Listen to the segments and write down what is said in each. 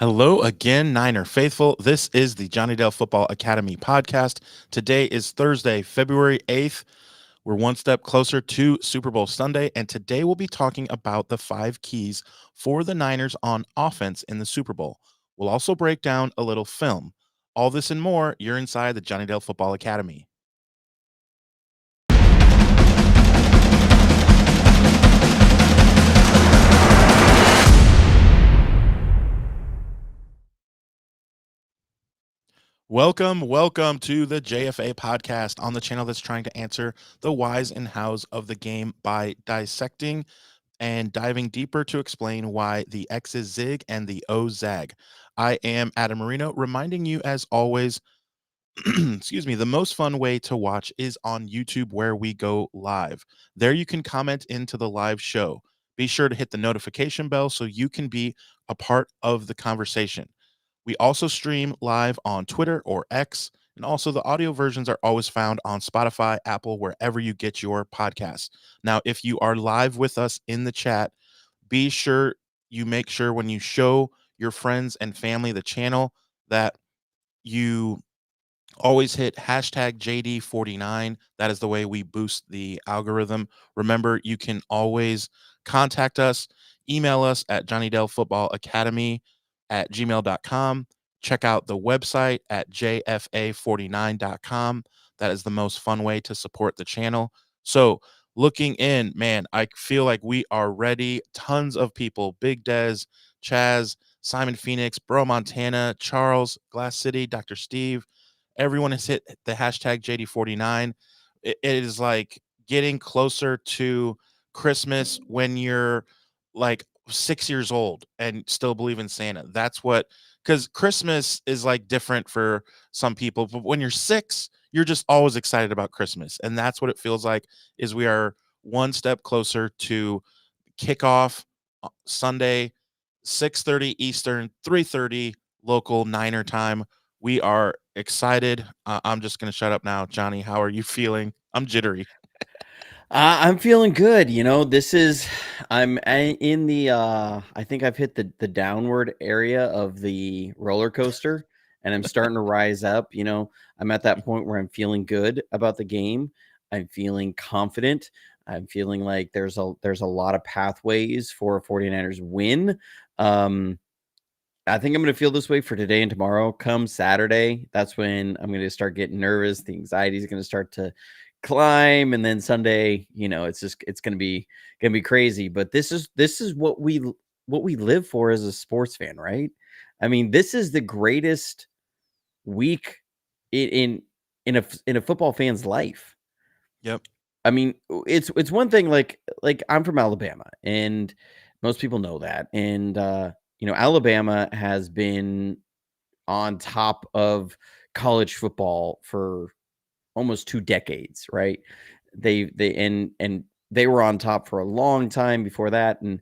Hello again, Niner faithful. This is the Johnny Dale Football Academy podcast. Today is Thursday, February 8th. We're one step closer to Super Bowl Sunday, and today we'll be talking about the 5 keys for the Niners on offense in the Super Bowl. We'll also break down a little film. All this and more, you're inside the Johnny Dale Football Academy. Welcome to the JFA Podcast on the channel that's trying to answer the whys and hows of the game by dissecting and diving deeper to explain why the X's zig and the O's zag. I am Adam Marino, reminding you as always, excuse me, the most fun way to watch is on YouTube where we go live. There you can comment into the live show. Be sure to hit the notification bell so you can be a part of the conversation. We also stream live on Twitter or X, and also the audio versions are always found on Spotify, Apple, wherever you get your podcasts. Now, if you are live with us in the chat, be sure you make sure when you show your friends and family the channel that you always hit hashtag JD49. That is the way we boost the algorithm. Remember, you can always contact us, email us at jonnydelsfootballacademy@gmail.com. Check out the website at jfa49.com. That is the most fun way to support the channel. So, looking in, man, I feel like we are ready. Tons of people, Big Dez, Chaz, Simon Phoenix, Bro Montana, Charles, Glass City, Dr. Steve. Everyone has hit the hashtag JD49. It is like getting closer to Christmas when you're like 6 years old and still believe in Santa. That's what, because Christmas is like different for some people, but when you're 6, you're just always excited about Christmas. And that's what it feels like is we are one step closer to kickoff Sunday, 6:30 Eastern, 3:30 local Niner time. We are excited. I'm just going to shut up now. Johnny, how are you feeling? I'm jittery. I'm feeling good. I'm in the, I think I've hit the downward area of the roller coaster and I'm starting to rise up. I'm at that point where I'm feeling good about the game. I'm feeling confident. I'm feeling like there's a lot of pathways for a 49ers win. I think I'm going to feel this way for today and tomorrow. Come Saturday, that's when I'm going to start getting nervous. The anxiety is going to start to climb, and then Sunday, it's going to be crazy. But this is what we live for as a sports fan, right? I mean, this is the greatest week in a football fan's life. Yep. I mean, it's one thing like I'm from Alabama, and most people know that, and Alabama has been on top of college football for almost 2 decades, right? And they were on top for a long time before that. And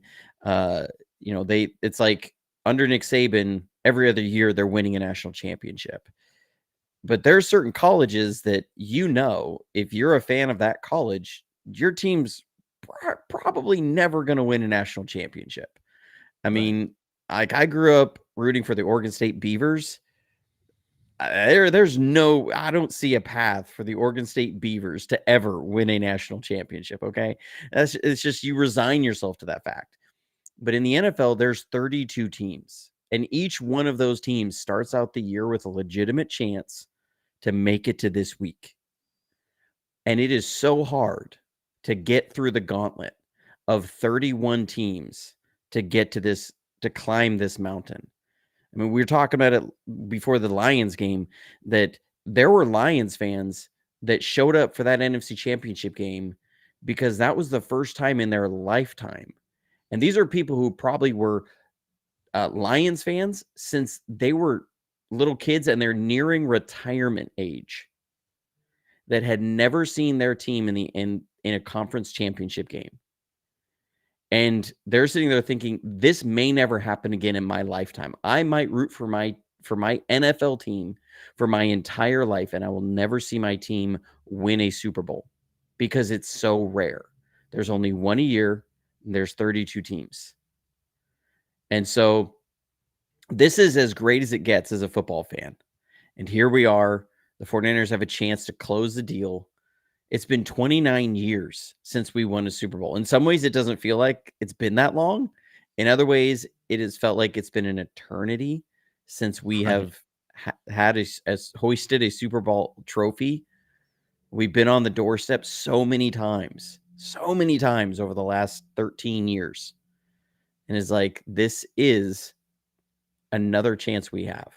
it's like under Nick Saban, every other year they're winning a national championship. But there are certain colleges that, if you're a fan of that college, your team's probably never going to win a national championship. I mean, like I grew up rooting for the Oregon State Beavers. I don't see a path for the Oregon State Beavers to ever win a national championship. Okay. It's just, you resign yourself to that fact. But in the NFL, there's 32 teams, and each one of those teams starts out the year with a legitimate chance to make it to this week. And it is so hard to get through the gauntlet of 31 teams to get to this, to climb this mountain. I mean, we were talking about it before the Lions game, that there were Lions fans that showed up for that NFC Championship game because that was the first time in their lifetime. And these are people who probably were Lions fans since they were little kids and they're nearing retirement age, that had never seen their team in a conference championship game. And they're sitting there thinking, this may never happen again in my lifetime. I might root for my NFL team for my entire life, and I will never see my team win a Super Bowl because it's so rare. There's only one a year, and there's 32 teams. And so this is as great as it gets as a football fan. And here we are. The 49ers have a chance to close the deal. It's been 29 years since we won a Super Bowl. In some ways, it doesn't feel like it's been that long. In other ways, it has felt like it's been an eternity since we Right. have hoisted a Super Bowl trophy. We've been on the doorstep so many times over the last 13 years. And it's like, this is another chance we have.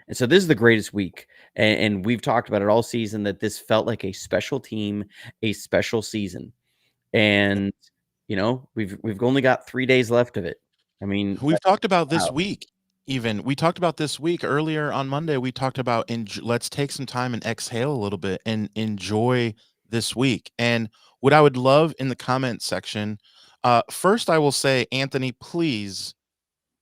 And so this is the greatest week. And we've talked about it all season that this felt like a special team, a special season. And, we've only got 3 days left of it. I mean, We've talked about this wow. week. Even we talked about this week earlier on Monday. We talked about let's take some time and exhale a little bit and enjoy this week. And what I would love in the comment section, first I will say, Anthony, please,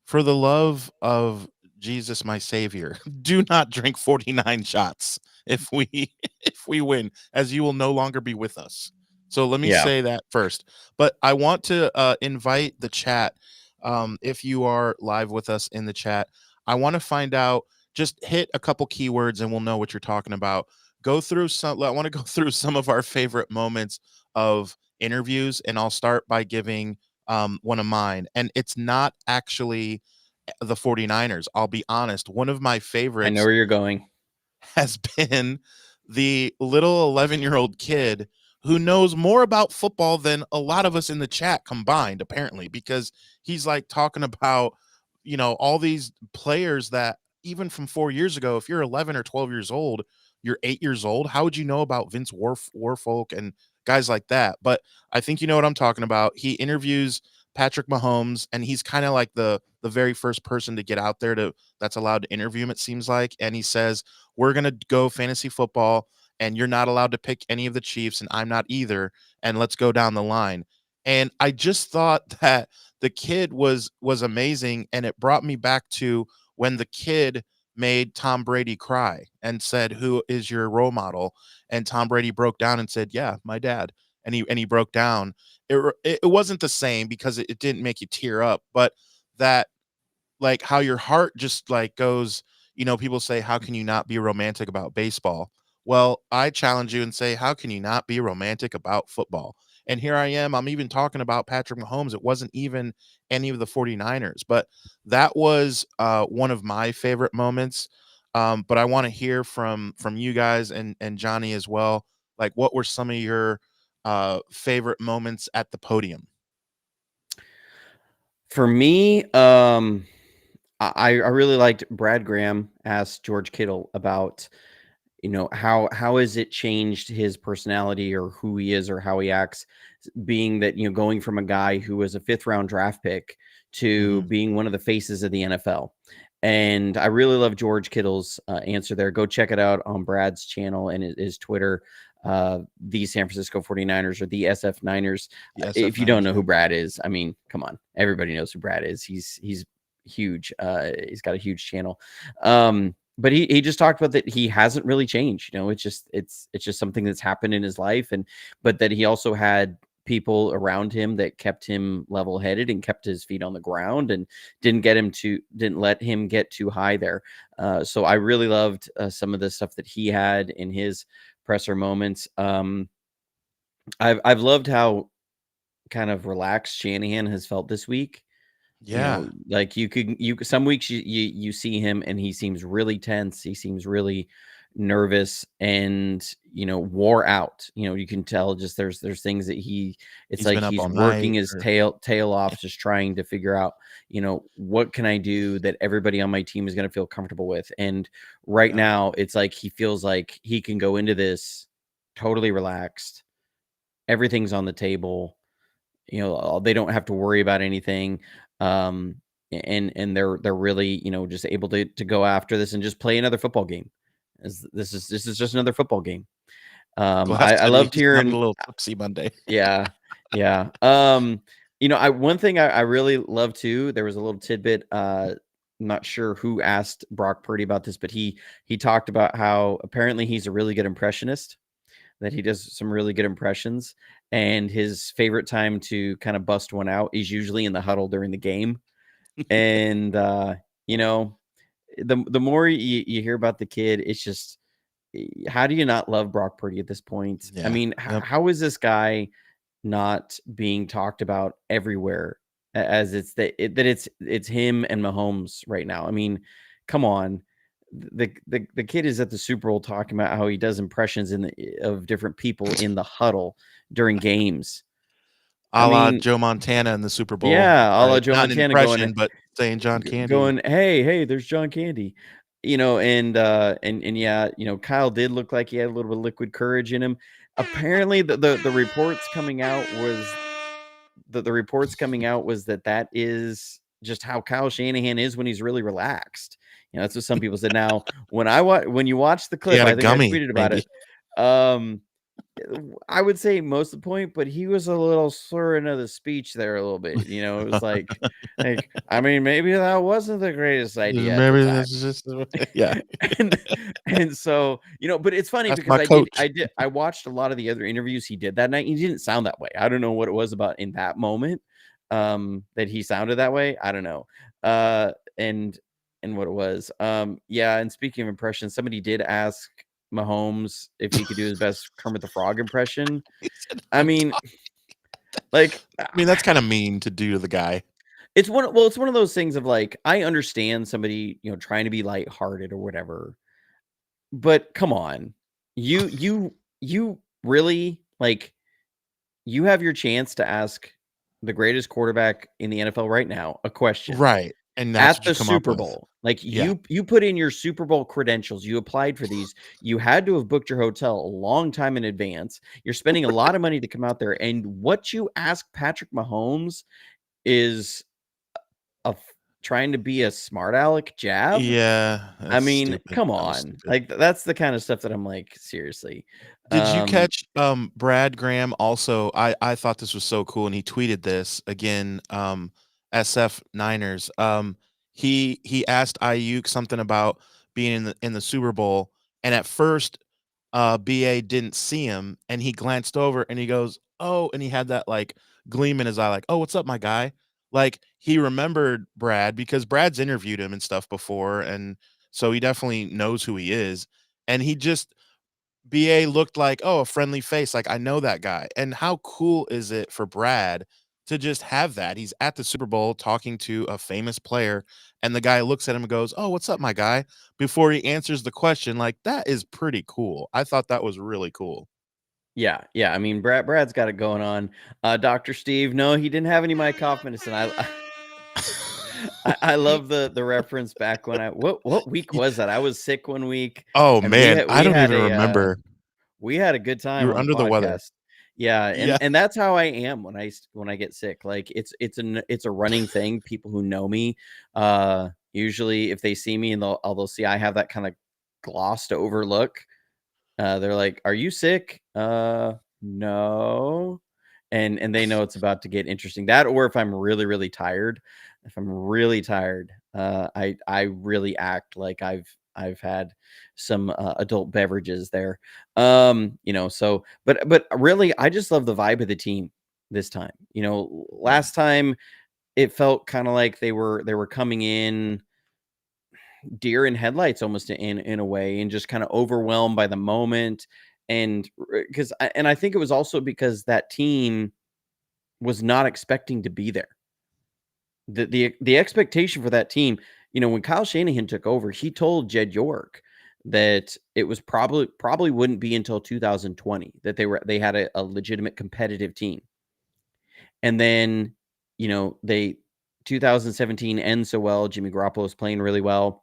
for the love of Jesus, my Savior, do not drink 49 shots if we if we win, as you will no longer be with us. So let me Yeah. say that first. But I want to invite the chat. If you are live with us in the chat, I want to find out. Just hit a couple keywords and we'll know what you're talking about. Go through some. I want to go through some of our favorite moments of interviews, and I'll start by giving one of mine. And it's not actually the 49ers. I'll be honest. One of my I know favorites where you're going. has been the little 11-year-old kid who knows more about football than a lot of us in the chat combined, apparently, because he's like talking about, all these players that even from 4 years ago, if you're 11 or 12 years old, you're 8 years old. How would you know about Vince Warfolk and guys like that? But I think you know what I'm talking about. He interviews Patrick Mahomes, and he's kind of like the very first person to get out there that's allowed to interview him, it seems like. And he says, we're going to go fantasy football, and you're not allowed to pick any of the Chiefs, and I'm not either. And let's go down the line. And I just thought that the kid was amazing, and it brought me back to when the kid made Tom Brady cry and said, "Who is your role model?" And Tom Brady broke down and said, "Yeah, my dad." And he broke down. It wasn't the same because it didn't make you tear up, but that, like, how your heart just like goes, people say, how can you not be romantic about baseball? Well, I challenge you and say, how can you not be romantic about football? And here I am, I'm even talking about Patrick Mahomes. It wasn't even any of the 49ers, but that was one of my favorite moments. But I want to hear from you guys and Johnny as well. Like, what were some of your favorite moments at the podium? For me, I really liked Brad Graham asked George Kittle about, how has it changed his personality or who he is or how he acts, being that, going from a guy who was a 5th-round draft pick to Mhm. being one of the faces of the NFL. And I really love George Kittle's answer there. Go check it out on Brad's channel and his Twitter, the San Francisco 49ers or the SF Niners. The SF If you don't Niners, know yeah. who Brad is, I mean, come on. Everybody knows who Brad is. He's huge. He's got a huge channel. But he just talked about that he hasn't really changed. It's just something that's happened in his life, but that he also had people around him that kept him level-headed and kept his feet on the ground and didn't let him get too high there. So I really loved some of the stuff that he had in his presser moments. I've loved how kind of relaxed Shanahan has felt this week. Yeah. Like some weeks you see him and he seems really tense. He seems really nervous and, wore out. You can tell just there's things that it's He's like been up he's all working night his or tail off, just trying to figure out, what can I do that everybody on my team is going to feel comfortable with. And right yeah. now it's like he feels like he can go into this totally relaxed. Everything's on the table. They don't have to worry about anything. Um, and they're really, just able to go after this and just play another football game. As this is just another football game. Glass I said loved he sounded hearing, a little tipsy Monday. yeah, yeah. One thing I really love too. There was a little tidbit. I'm not sure who asked Brock Purdy about this, but he talked about how apparently he's a really good impressionist, that he does some really good impressions. And his favorite time to kind of bust one out is usually in the huddle during the game. And, you know, the more you hear about the kid, it's just, how do you not love Brock Purdy at this point? I Yeah. mean, Yep. how is this guy not being talked about everywhere as that it's him and Mahomes right now? I mean, come on. The kid is at the Super Bowl talking about how he does impressions of different people in the huddle during games. I A la mean, Joe Montana in the Super Bowl, yeah, a la right? Joe Not an Montana going, impression, but saying John Candy. going, hey, there's John Candy, and yeah, Kyle did look like he had a little bit of liquid courage in him. Apparently, the reports coming out was that is just how Kyle Shanahan is when he's really relaxed. That's what some people said. Now, when you watch the He clip, had a I think I gummy, tweeted about maybe. it. I would say most of the point, but he was a little slurring of the speech there a little bit. It was like, I mean, maybe that wasn't the greatest idea at the Maybe time. that's just yeah. and and so, but it's funny That's because my coach. I watched a lot of the other interviews he did that night. He didn't sound that way. I don't know what it was about in that moment that he sounded that way. I don't know. And what it was. Yeah, and speaking of impressions, somebody did ask Mahomes if he could do his best Kermit the Frog impression. He said, I mean, like, I mean, that's kind of mean to do to the guy. it's one of those things of like, I understand somebody, trying to be lighthearted or whatever, but come on. You really, like, you have your chance to ask the greatest quarterback in the NFL right now a question Right. And that's at what you the come up Super with. Bowl. Like, Yeah. you put in your Super Bowl credentials, you applied for these, you had to have booked your hotel a long time in advance. You're spending a lot of money to come out there, and what you ask Patrick Mahomes is trying to be a smart aleck jab. Yeah. I That's mean, stupid. come That was on. stupid. Like, that's the kind of stuff that I'm like, seriously. Did you Um, catch Brad Graham also? I thought this was so cool, and he tweeted this again, SF Niners. He asked Ayuk something about being in the Super Bowl, and at first BA didn't see him, and he glanced over and he goes, "Oh," and he had that like gleam in his eye, like, "Oh, what's up, my guy?" Like he remembered Brad because Brad's interviewed him and stuff before, and so he definitely knows who he is. And he just BA looked like, "Oh, a friendly face, like, I know that guy." And how cool is it for Brad to just have that? He's at the Super Bowl talking to a famous player, and the guy looks at him and goes, "Oh, what's up, my guy?" before he answers the question, like, that is pretty cool. I thought that was really cool. yeah, yeah. I mean, Brad's got it going on. Dr. Steve, no, he didn't have any Mike cough medicine. I love the reference back when what week Ye was that? I was sick one week, Oh, and we man, had I we don't had even a remember. we had a good You time were on the under the weather. podcast. Yeah, Yeah. and that's how I am when I get sick. Like, it's a running thing. People who know me, usually if they see me and they'll see I have that kind of glossed over look. They're like, "Are you sick?" No. And they know it's about to get interesting. That, or if I'm really, really tired. If I'm really tired, I really act like I've had some adult beverages there. So but really, I just love the vibe of the team this time. Yeah. Last time it felt kind of like they were coming in deer in headlights almost in a way, and just kind of overwhelmed by the moment. And because I think it was also because that team was not expecting to be there. The expectation for that team, when Kyle Shanahan took over, he told Jed York that it was probably wouldn't be until 2020 that they had a legitimate competitive team. And then, they 2017 ends so well. Jimmy Garoppolo's playing really well.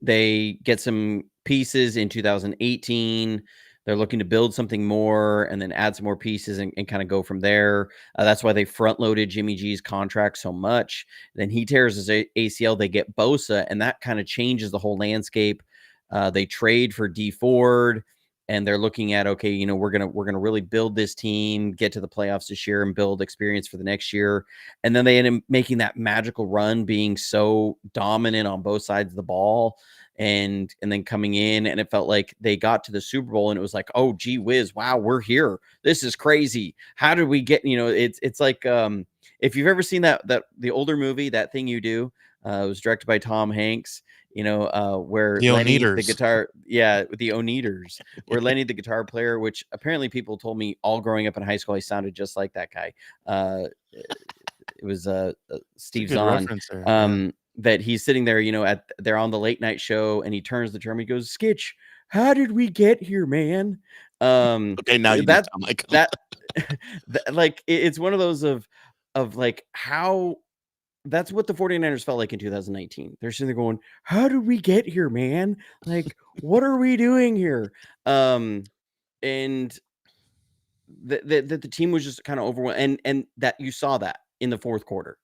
They get some pieces in 2018. They're looking to build something more and then add some more pieces and kind of go from there. That's why they front loaded Jimmy G's contract so much. Then he tears his ACL. They get Bosa, and that kind of changes the whole landscape. They trade for D Ford, and they're looking at, okay, we're gonna really build this team, get to the playoffs this year, and build experience for the next year. And then they end up making that magical run, being so dominant on both sides of the ball, and then coming in, and it felt like they got to the Super Bowl and it was like, oh gee whiz, wow, we're here, this is crazy, how did we get, it's like, if you've ever seen that the older movie, That Thing You Do, It was directed by Tom Hanks. Where The Lenny, the Oneaters. guitar, the Oneaters, where Lenny, the guitar player, which apparently people told me all growing up in high school, I sounded just like that guy. It was It's a Steve good Zahn. reference there. Yeah. That he's sitting there, they're on the late night show, and he turns the drum. He goes, "Skitch, how did we get here, man?" Okay, now you That sound like him. that, like it's one of those of like how that's what the 49ers felt like in 2019. They're sitting there going, "How did we get here, man? Like, what are we doing here?" And the team was just kind of overwhelmed, and that you saw that in the fourth quarter.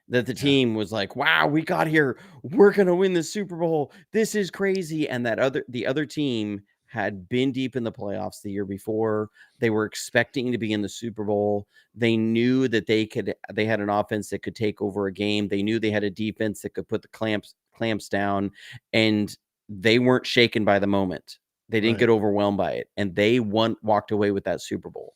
That the Yeah. team was like, "Wow, we got here. We're gonna win the Super Bowl. This is crazy." And the other team had been deep in the playoffs the year before. They were expecting to be in the Super Bowl. They knew that they had an offense that could take over a game. They knew they had a defense that could put the clamps down, and they weren't shaken by the moment. They didn't Right. get overwhelmed by it, and they walked away with that Super Bowl.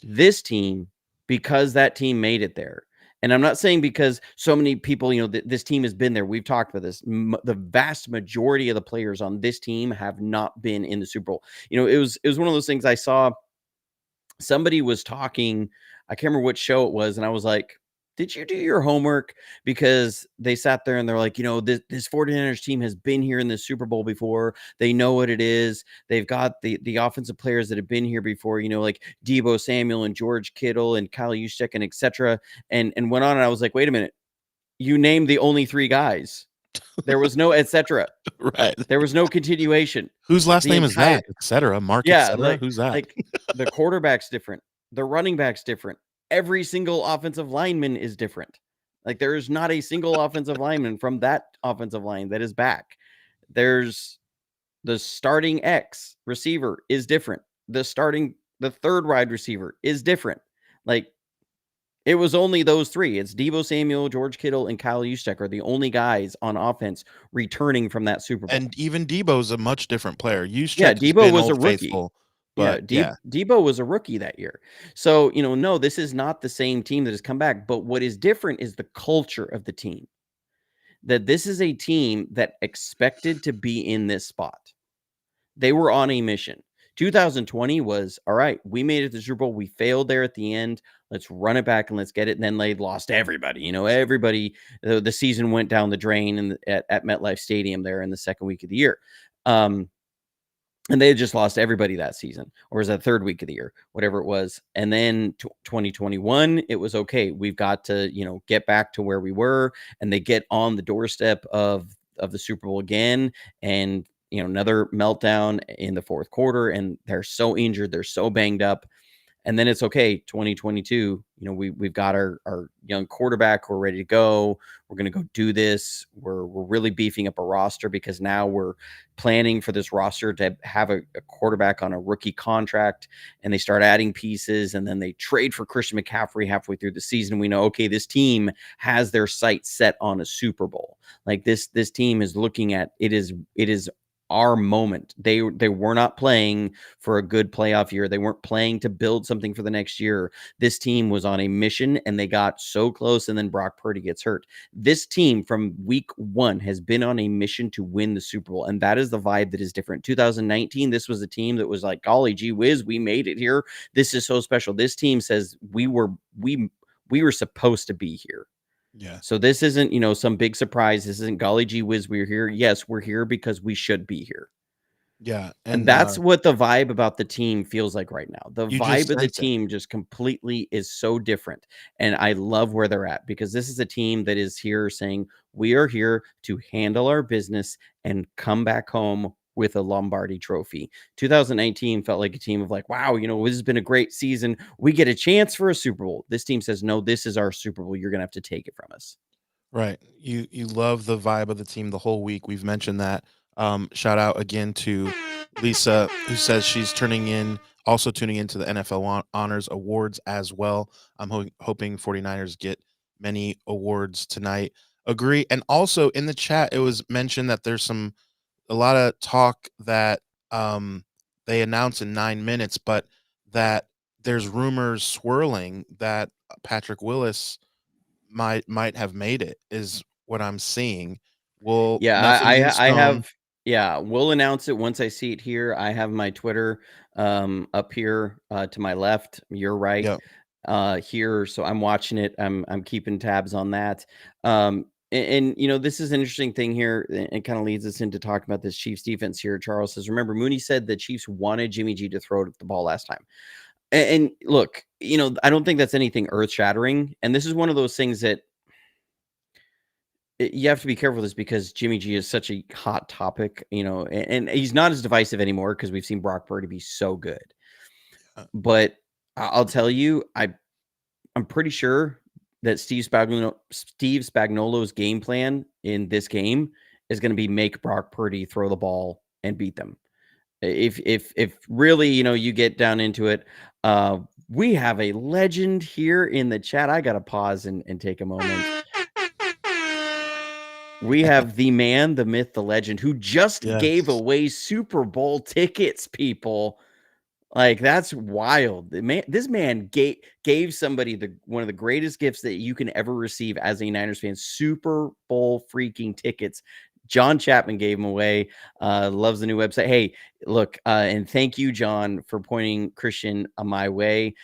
This team, because that team made it there, and I'm not saying because so many people, this team has been there. We've talked about this. The vast majority of the players on this team have not been in the Super Bowl. It was one of those things. I saw somebody was talking. I can't remember what show it was, and I was like, "Did you do your homework?" Because they sat there and they're like, this 49ers team has been here in the Super Bowl before. They know what it is. They've got the offensive players that have been here before, like Deebo Samuel and George Kittle and Kyle Juszczyk and etc. And went on. And I was like, wait a minute. You named the only three guys. There was no etc. Right. There was no continuation. Whose last The name is entire that? Etc. Mark yeah, etc. Who's that? like the quarterback's different. The running back's different. Every single offensive lineman is different. Like there is not a single offensive lineman from that offensive line that is back. There's the starting X receiver is different. The third wide receiver is different. Like it was only those three. It's Deebo Samuel, George Kittle, and Kyle Juszczyk are the only guys on offense returning from that Super Bowl. And even Debo's a much different player. Yeah, Juszczyk has Deebo been was a Old rookie. Faithful, Yeah, but yeah, Deebo was a rookie that year. So, no, this is not the same team that has come back. But what is different is the culture of the team. That this is a team that expected to be in this spot. They were on a mission. 2020 was, all right, we made it to the Super Bowl. We failed there at the end. Let's run it back and let's get it. And then they lost everybody. Everybody, the season went down the drain at MetLife Stadium there in the second week of the year. And they had just lost everybody that season, or was that third week of the year, whatever it was. And then 2021, it was okay. We've got to, get back to where we were, and they get on the doorstep of the Super Bowl again. And, another meltdown in the fourth quarter, and they're so injured. They're so banged up. And then it's okay. 2022, we've got our young quarterback. We're ready to go. We're going to go do this. We're really beefing up a roster because now we're planning for this roster to have a quarterback on a rookie contract, and they start adding pieces, and then they trade for Christian McCaffrey halfway through the season. We know, okay, this team has their sights set on a Super Bowl. Like this team is looking at it is our moment. They were not playing for a good playoff year. They weren't playing to build something for the next year. This team was on a mission, and they got so close, and then Brock Purdy gets hurt. This team from week one has been on a mission to win the Super Bowl, and that is the vibe that is different. 2019, this was a team that was like, golly gee whiz, we made it here. This is so special. This team says we were supposed to be here. yeah, So this isn't, some big surprise. This isn't golly gee whiz, we're here. Yes, we're here because we should be here. yeah. And And that's what the vibe about the team feels like right now. The you just vibe of the sense it. team just completely is so different. And I love where they're at, because this is a team that is here saying, we are here to handle our business and come back home with a Lombardi trophy. 2019 felt like a team of like, wow, this has been a great season. We get a chance for a Super Bowl. This team says, no, this is our Super Bowl. You're going to have to take it from us. Right. You love the vibe of the team the whole week. We've mentioned that. Shout out again to Lisa, who says she's also tuning into the NFL Honors Awards as well. I'm hoping 49ers get many awards tonight. Agree. And also in the chat, it was mentioned that there's a lot of talk that they announce in 9 minutes, but that there's rumors swirling that Patrick Willis might have made it. Is what I'm seeing. Will Yeah, nothing news I come? have. Yeah, we'll announce it once I see it here. I have my Twitter up here to my left, your right Yeah. here, so I'm watching it. I'm keeping tabs on that. And you know, this is an interesting thing here. It kind of leads us into talking about this Chiefs defense here. Charles says, remember, Mooney said the Chiefs wanted Jimmy G to throw the ball last time. And look, you know, I don't think that's anything earth shattering. And this is one of those things that you have to be careful with this because Jimmy G is such a hot topic, you know, and he's not as divisive anymore because we've seen Brock Purdy be so good. But I'll tell you, I'm pretty sure that Steve Spagnuolo's game plan in this game is going to be make Brock Purdy throw the ball and beat them. If really, you know, you get down into it, we have a legend here in the chat. I got to pause and take a moment. We have the man, the myth, the legend who just gave Yes. away Super Bowl tickets, people. Like, that's wild. This man gave somebody one of the greatest gifts that you can ever receive as a Niners fan, Super Bowl freaking tickets. John Chapman gave them away. Loves the new website. Hey, look, and thank you, John, for pointing Christian my way.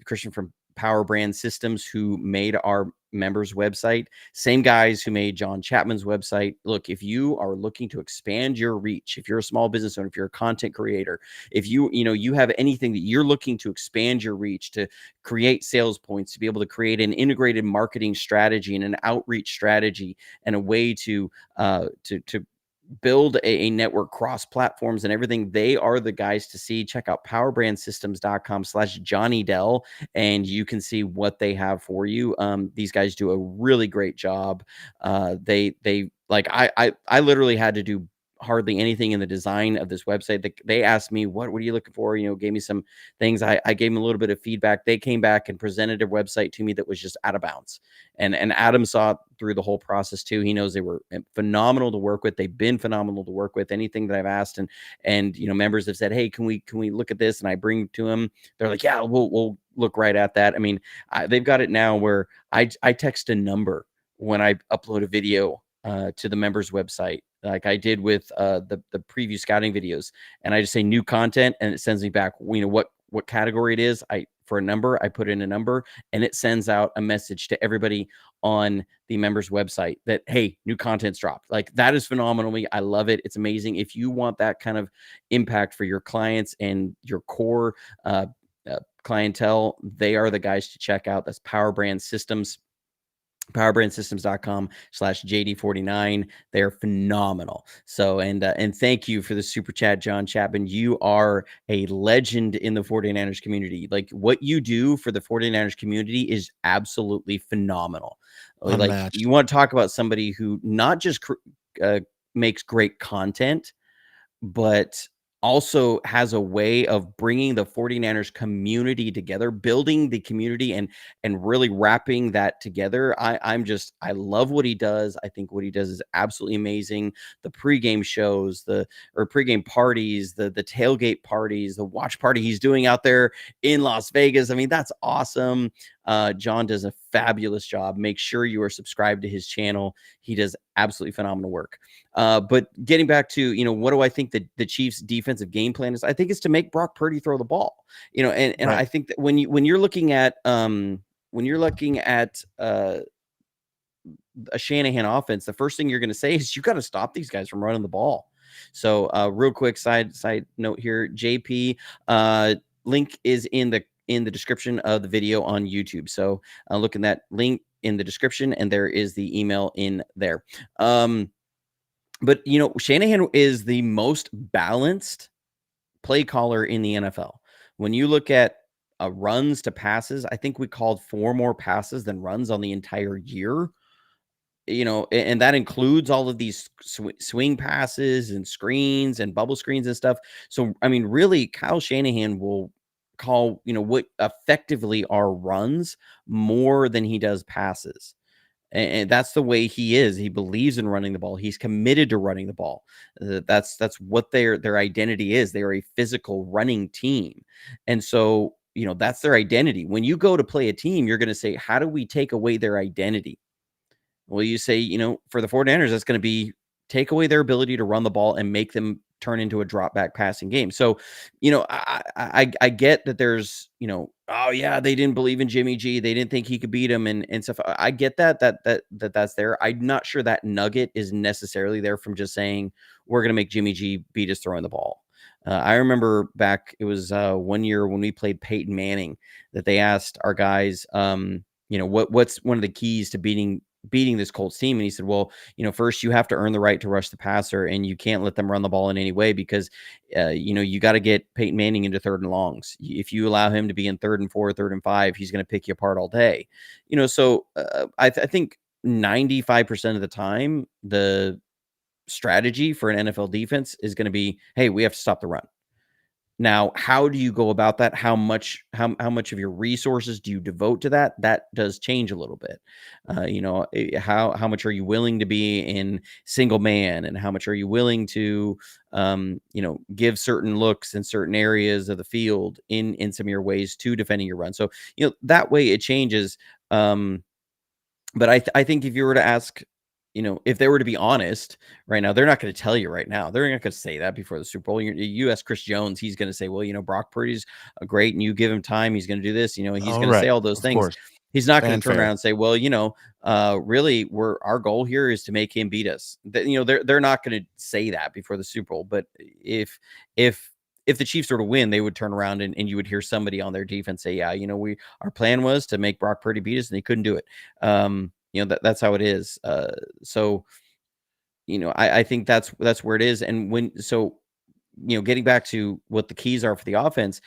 Christian from Power Brand Systems, who made our members website, same guys who made John Chapman's website. Look, if you are looking to expand your reach, if you're a small business owner, if you're a content creator, if you have anything that you're looking to expand your reach, to create sales points, to be able to create an integrated marketing strategy and an outreach strategy and a way to build a network cross platforms and everything, they are the guys to see. Check out powerbrandsystems.com/JohnnyDell, and you can see what they have for you. These guys do a really great job. They like, I literally had to do hardly anything in the design of this website. They asked me, what are you looking for? You know, gave me some things. I gave them a little bit of feedback. They came back and presented a website to me that was just out of bounds. And Adam saw it through the whole process too. He knows they were phenomenal to work with. They've been phenomenal to work with. Anything that I've asked, and you know, members have said, hey, can we look at this? And I bring it to them. They're like, yeah, we'll look right at that. I mean, they've got it now where I text a number when I upload a video to the members website, like I did with the preview scouting videos, and I just say new content, and it sends me back, you know, what category it is. For a number, I put in a number, and it sends out a message to everybody on the members website that, hey, new content's dropped. Like, that is phenomenal. I love it. It's amazing. If you want that kind of impact for your clients and your core clientele, they are the guys to check out. That's Power Brand Systems. powerbrandsystems.com/JD49. They're phenomenal. So, and thank you for the super chat, John Chapman. You are a legend in the 49ers community. Like, what you do for the 49ers community is absolutely phenomenal. Like, Unmatched. you want to talk about somebody who not just makes great content, but also has a way of bringing the 49ers community together, building the community and really wrapping that together. I love what he does. I think what he does is absolutely amazing. The pregame shows, pregame parties, the tailgate parties, the watch party he's doing out there in Las Vegas. I mean, that's awesome. John does a fabulous job. Make sure you are subscribed to his channel. He does absolutely phenomenal work. But getting back to, you know, what do I think that the Chiefs' defensive game plan is? I think it's to make Brock Purdy throw the ball. You know, and Right. I think that when you're looking at a Shanahan offense, the first thing you're going to say is you got to stop these guys from running the ball. So real quick side note here, JP, link is in the description of the video on YouTube. So look in that link in the description, and there is the email in there. But, you know, Shanahan is the most balanced play caller in the NFL. When you look at runs to passes, I think we called 4 more passes than runs on the entire year. You know, and that includes all of these swing passes and screens and bubble screens and stuff. So, I mean, really, Kyle Shanahan will call, you know, what effectively are runs more than he does passes. And that's the way he is. He believes in running the ball. He's committed to running the ball. That's what their identity is. They are a physical running team. And so, you know, that's their identity. When you go to play a team, you're going to say, how do we take away their identity? Well, you say, for the 49ers, that's going to be take away their ability to run the ball and make them turn into a drop back passing game. So, I get that there's, oh yeah, they didn't believe in Jimmy G. They didn't think he could beat him and stuff. I get that's there. I'm not sure that nugget is necessarily there from just saying we're going to make Jimmy G beat us throwing the ball. I remember back, it was 1 year when we played Peyton Manning that they asked our guys, what's one of the keys to beating this Colts team? And he said, well, first you have to earn the right to rush the passer, and you can't let them run the ball in any way because, you got to get Peyton Manning into 3rd and longs. If you allow him to be in 3rd and 4, 3rd and 5, he's going to pick you apart all day. So I think 95% of the time, the strategy for an NFL defense is going to be, hey, we have to stop the run. Now, how do you go about that? How much of your resources do you devote to that? That does change a little bit. How much are you willing to be in single man, and how much are you willing to, give certain looks in certain areas of the field in some of your ways to defending your run. So, that way it changes. But I think if you were to ask, if they were to be honest right now, they're not going to tell you right now. They're not going to say that before the Super Bowl. You ask Chris Jones, he's going to say, well, Brock Purdy's great, and you give him time, he's going to do this. He's going to say all those things. Course. He's not going to turn around and say, well, really, our goal here is to make him beat us. They're not going to say that before the Super Bowl. But if the Chiefs were to win, they would turn around and you would hear somebody on their defense say, yeah, our plan was to make Brock Purdy beat us, and they couldn't do it. That's how it is. So, I think that's where it is. And getting back to what the keys are for the offense,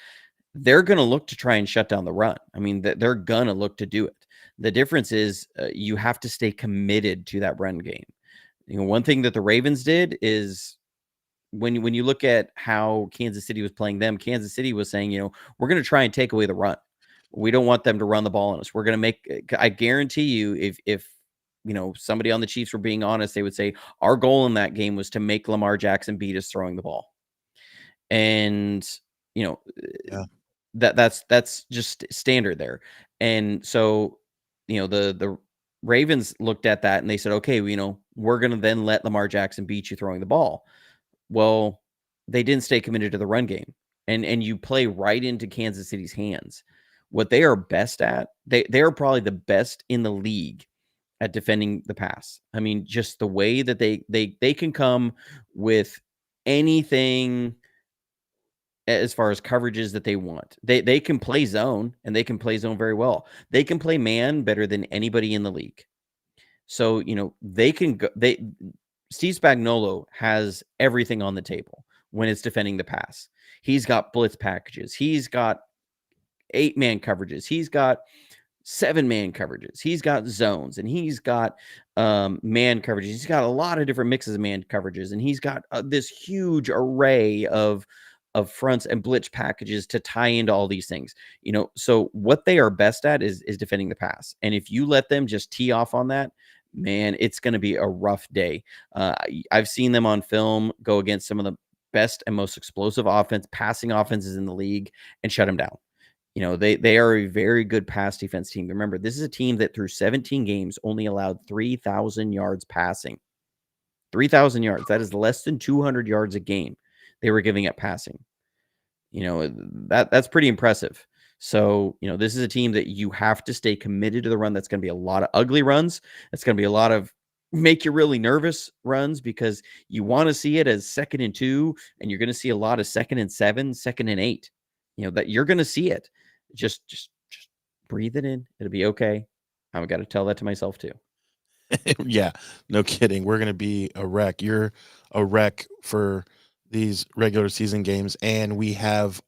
they're going to look to try and shut down the run. I mean, they're going to look to do it. The difference is you have to stay committed to that run game. One thing that the Ravens did is when you look at how Kansas City was playing them, Kansas City was saying, we're going to try and take away the run. We don't want them to run the ball on us. We're going to I guarantee you, if somebody on the Chiefs were being honest, they would say our goal in that game was to make Lamar Jackson beat us throwing the ball. And, yeah. that's just standard there. And so, the Ravens looked at that and they said, okay, we're going to then let Lamar Jackson beat you throwing the ball. Well, they didn't stay committed to the run game, and you play right into Kansas City's hands. What they are best at, they are probably the best in the league at defending the pass. I mean, just the way that they can come with anything as far as coverages that they want. They can play zone, and they can play zone very well. They can play man better than anybody in the league. So, they can go, Steve Spagnuolo has everything on the table when it's defending the pass. He's got blitz packages. He's got 8-man coverages. He's got 7-man coverages. He's got zones, and he's got man coverages. He's got a lot of different mixes of man coverages, and he's got this huge array of fronts and blitz packages to tie into all these things. So what they are best at is defending the pass. And if you let them just tee off on that, man, it's going to be a rough day. I've seen them on film go against some of the best and most explosive passing offenses in the league and shut them down. They are a very good pass defense team. Remember, this is a team that through 17 games only allowed 3,000 yards passing. 3,000 yards. That is less than 200 yards a game they were giving up passing. That's pretty impressive. So, this is a team that you have to stay committed to the run. That's going to be a lot of ugly runs. It's going to be a lot of make you really nervous runs because you want to see it as 2nd and 2, and you're going to see a lot of 2nd and 7, 2nd and 8. That you're going to see it. Just breathe it in. It'll be okay. I've got to tell that to myself too. Yeah, no kidding. We're going to be a wreck. You're a wreck for these regular season games, and we have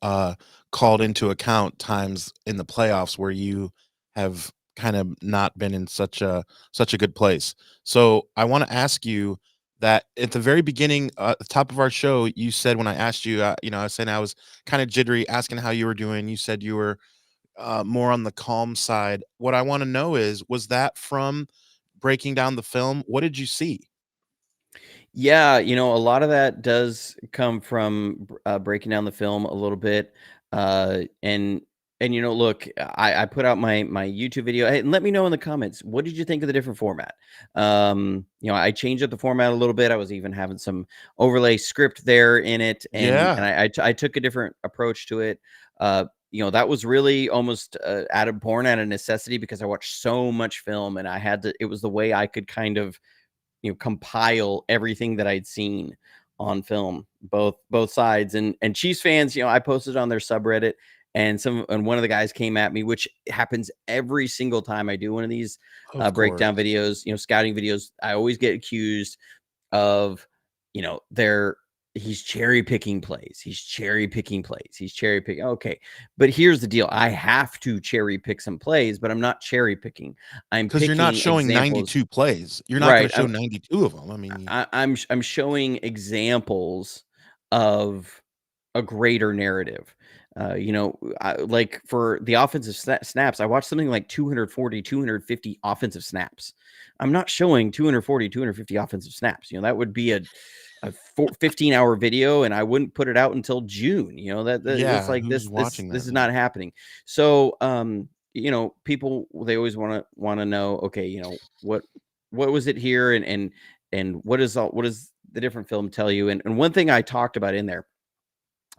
called into account times in the playoffs where you have kind of not been in such a good place. So I want to ask you that at the very beginning, the top of our show, you said when I asked you, I was saying I was kind of jittery, asking how you were doing. You said you were more on the calm side. What I want to know is, was that from breaking down the film? What did you see? Yeah, a lot of that does come from breaking down the film a little bit, and And look, I put out my YouTube video, and let me know in the comments, what did you think of the different format? I changed up the format a little bit. I was even having some overlay script there in it, and Yeah. I took a different approach to it. That was really almost born out of necessity, because I watched so much film, and I had to. It was the way I could kind of compile everything that I'd seen on film, both sides. And Chiefs fans, I posted on their subreddit, and one of the guys came at me, which happens every single time I do one of these Of breakdown course. videos, scouting videos. I always get accused of, he's cherry picking plays. He's cherry picking plays. He's cherry picking. Okay. But here's the deal. I have to cherry pick some plays, but I'm not cherry picking. I'm Because you're not picking showing examples. 92 plays. You're not going Right. to show 92 of them. I mean, I'm showing examples of a greater narrative. Like for the offensive snaps, I watched something like 240, 250 offensive snaps. I'm not showing 240, 250 offensive snaps. That would be a 15-hour video, and I wouldn't put it out until June. It's yeah, like who's this watching this that, is man? not happening. So people, they always want to know, okay, what was it here, and what does the different film tell you? And one thing I talked about in there,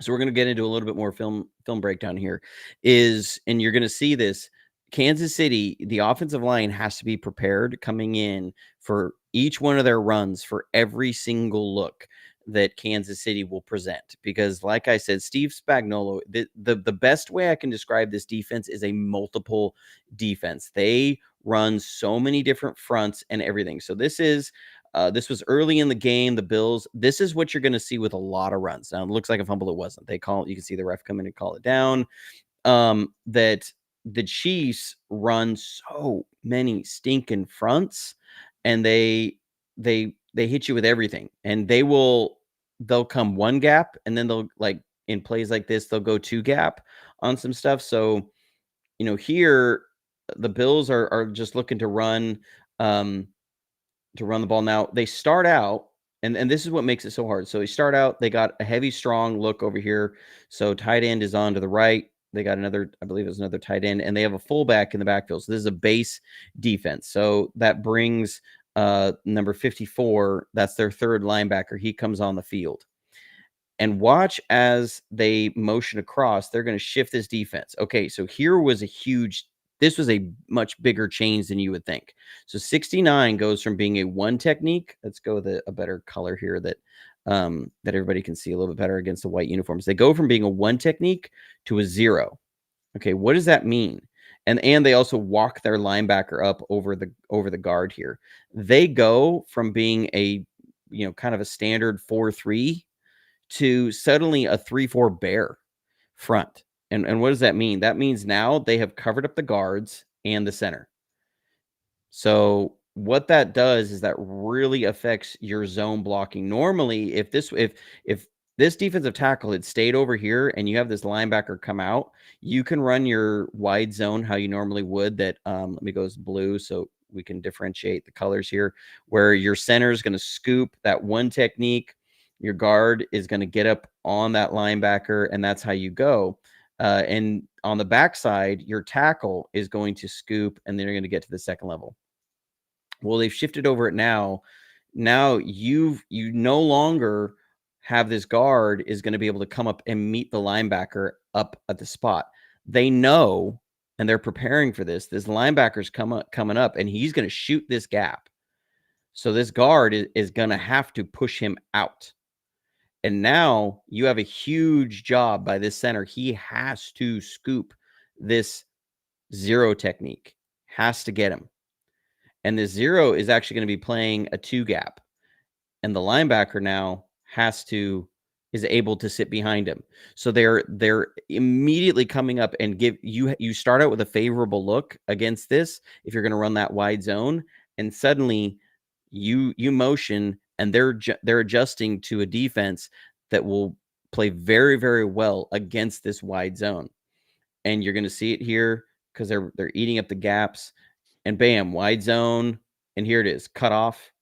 so we're going to get into a little bit more film breakdown here, and you're going to see this. Kansas City, the offensive line has to be prepared coming in for each one of their runs, for every single look that Kansas City will present. Because like I said, Steve Spagnuolo, the best way I can describe this defense is a multiple defense. They run so many different fronts and everything. So this was early in the game. The Bills, this is what you're going to see with a lot of runs. Now, it looks like a fumble. It wasn't. You can see the ref come in and call it down. That the Chiefs run so many stinking fronts, and they hit you with everything. And they'll come one gap, and then they'll, like in plays like this, they'll go two gap on some stuff. So, here the Bills are just looking to run the ball. Now they start out, and this is what makes it so hard. So they start out, they got a heavy, strong look over here. So tight end is on to the right. They got another, I believe it's another tight end, and they have a fullback in the backfield. So this is a base defense. So that brings number 54. That's their third linebacker. He comes on the field. And watch as they motion across, they're going to shift this defense. Okay, so this was a much bigger change than you would think. So 69 goes from being a one technique. Let's go with a better color here that everybody can see a little bit better against the white uniforms. They go from being a one technique to a zero. Okay, what does that mean? And they also walk their linebacker up over the guard here. They go from being a kind of a standard 4-3 to suddenly a 3-4 bear front. And what does that mean? That means now they have covered up the guards and the center. So what that does is that really affects your zone blocking. Normally, if this defensive tackle had stayed over here and you have this linebacker come out, you can run your wide zone how you normally would. That let me go as blue so we can differentiate the colors here, where your center is going to scoop that one technique. Your guard is going to get up on that linebacker, and that's how you go. And on the backside, your tackle is going to scoop, and then you're going to get to the second level. Well, they've shifted over it now. Now you no longer have this guard is going to be able to come up and meet the linebacker up at the spot. They know, and they're preparing for this. This linebacker's coming up, and he's going to shoot this gap. So this guard is going to have to push him out. And now you have a huge job by this center. He has to scoop this zero technique, has to get him. And the zero is actually going to be playing a two gap. And the linebacker now is able to sit behind him. So they're immediately coming up and you start out with a favorable look against this if you're going to run that wide zone, and suddenly you motion, and they're adjusting to a defense that will play very, very well against this wide zone. And you're going to see it here because they're eating up the gaps, and bam, wide zone. And here it is. Cut off.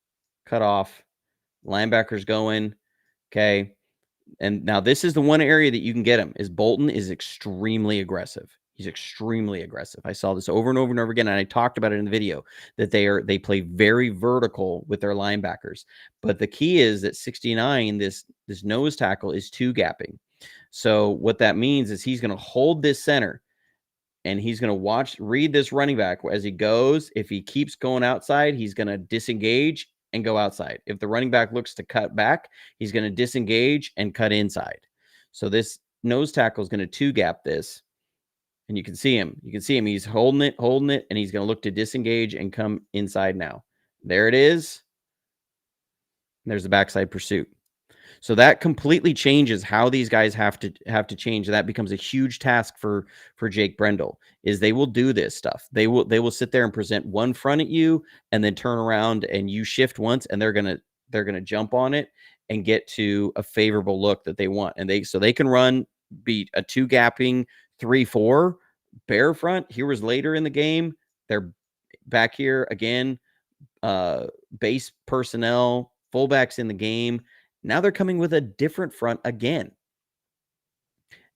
Linebacker's going. Okay. And now this is the one area that you can get him is Bolton is extremely aggressive. He's extremely aggressive. I saw this over and over and over again, and I talked about it in the video that they play very vertical with their linebackers. But the key is that 69, this nose tackle, is two gapping. So what that means is he's going to hold this center, and he's going to read this running back as he goes. If he keeps going outside, he's going to disengage and go outside. If the running back looks to cut back, he's going to disengage and cut inside. So this nose tackle is going to two gap this. And you can see him. He's holding it, and he's going to look to disengage and come inside now. There it is. There's the backside pursuit. So that completely changes how these guys have to change. That becomes a huge task for Jake Brendel. Is they will do this stuff. They will sit there and present one front at you, and then turn around and you shift once, and they're gonna jump on it and get to a favorable look that they want. And they can beat a two gapping 3-4 bear front. Here was later in the game. They're back here again. Base personnel, fullbacks in the game. Now they're coming with a different front again.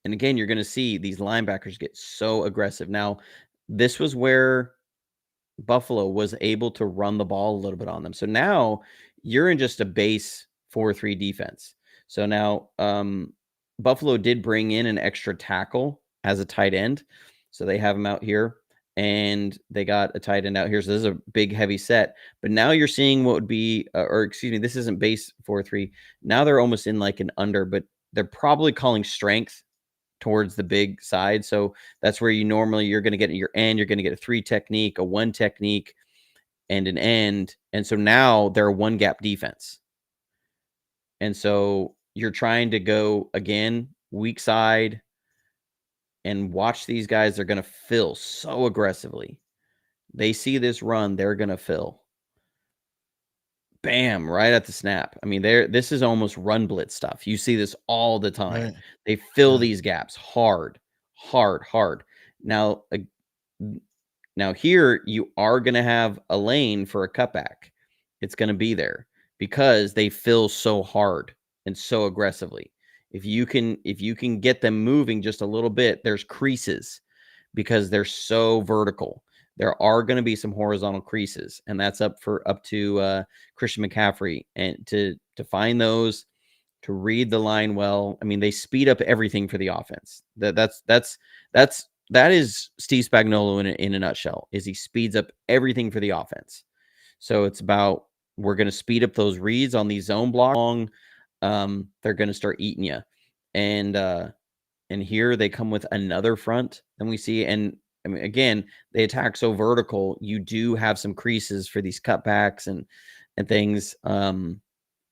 And again, you're going to see these linebackers get so aggressive. Now, this was where Buffalo was able to run the ball a little bit on them. So now you're in just a base 4-3 defense. So now Buffalo did bring in an extra tackle as a tight end. So they have him out here, and they got a tight end out here. So this is a big, heavy set. But now you're seeing what would be, this isn't base 4-3. Now they're almost in like an under, but they're probably calling strength towards the big side. So that's where you're going to get your end. You're going to get a 3 technique, a 1 technique, and an end. And so now they're a 1 gap defense. And so you're trying to go again, weak side, and watch these guys. They're going to fill so aggressively. They see this run, they're going to fill. Bam, right at the snap. I mean, this is almost run blitz stuff. You see this all the time. Right. They fill these gaps hard. Now here you are going to have a lane for a cutback. It's going to be there because they fill so hard and so aggressively. If you can get them moving just a little bit, there's creases because they're so vertical. There are going to be some horizontal creases, and that's up to Christian McCaffrey, and to find those, to read the line well. I mean, they speed up everything for the offense. That is Steve Spagnuolo in a nutshell. Is he speeds up everything for the offense. So it's about, we're going to speed up those reads on these zone blocks. They're going to start eating you. And here they come with another front, and we see, and I mean, again, they attack so vertical, you do have some creases for these cutbacks and things.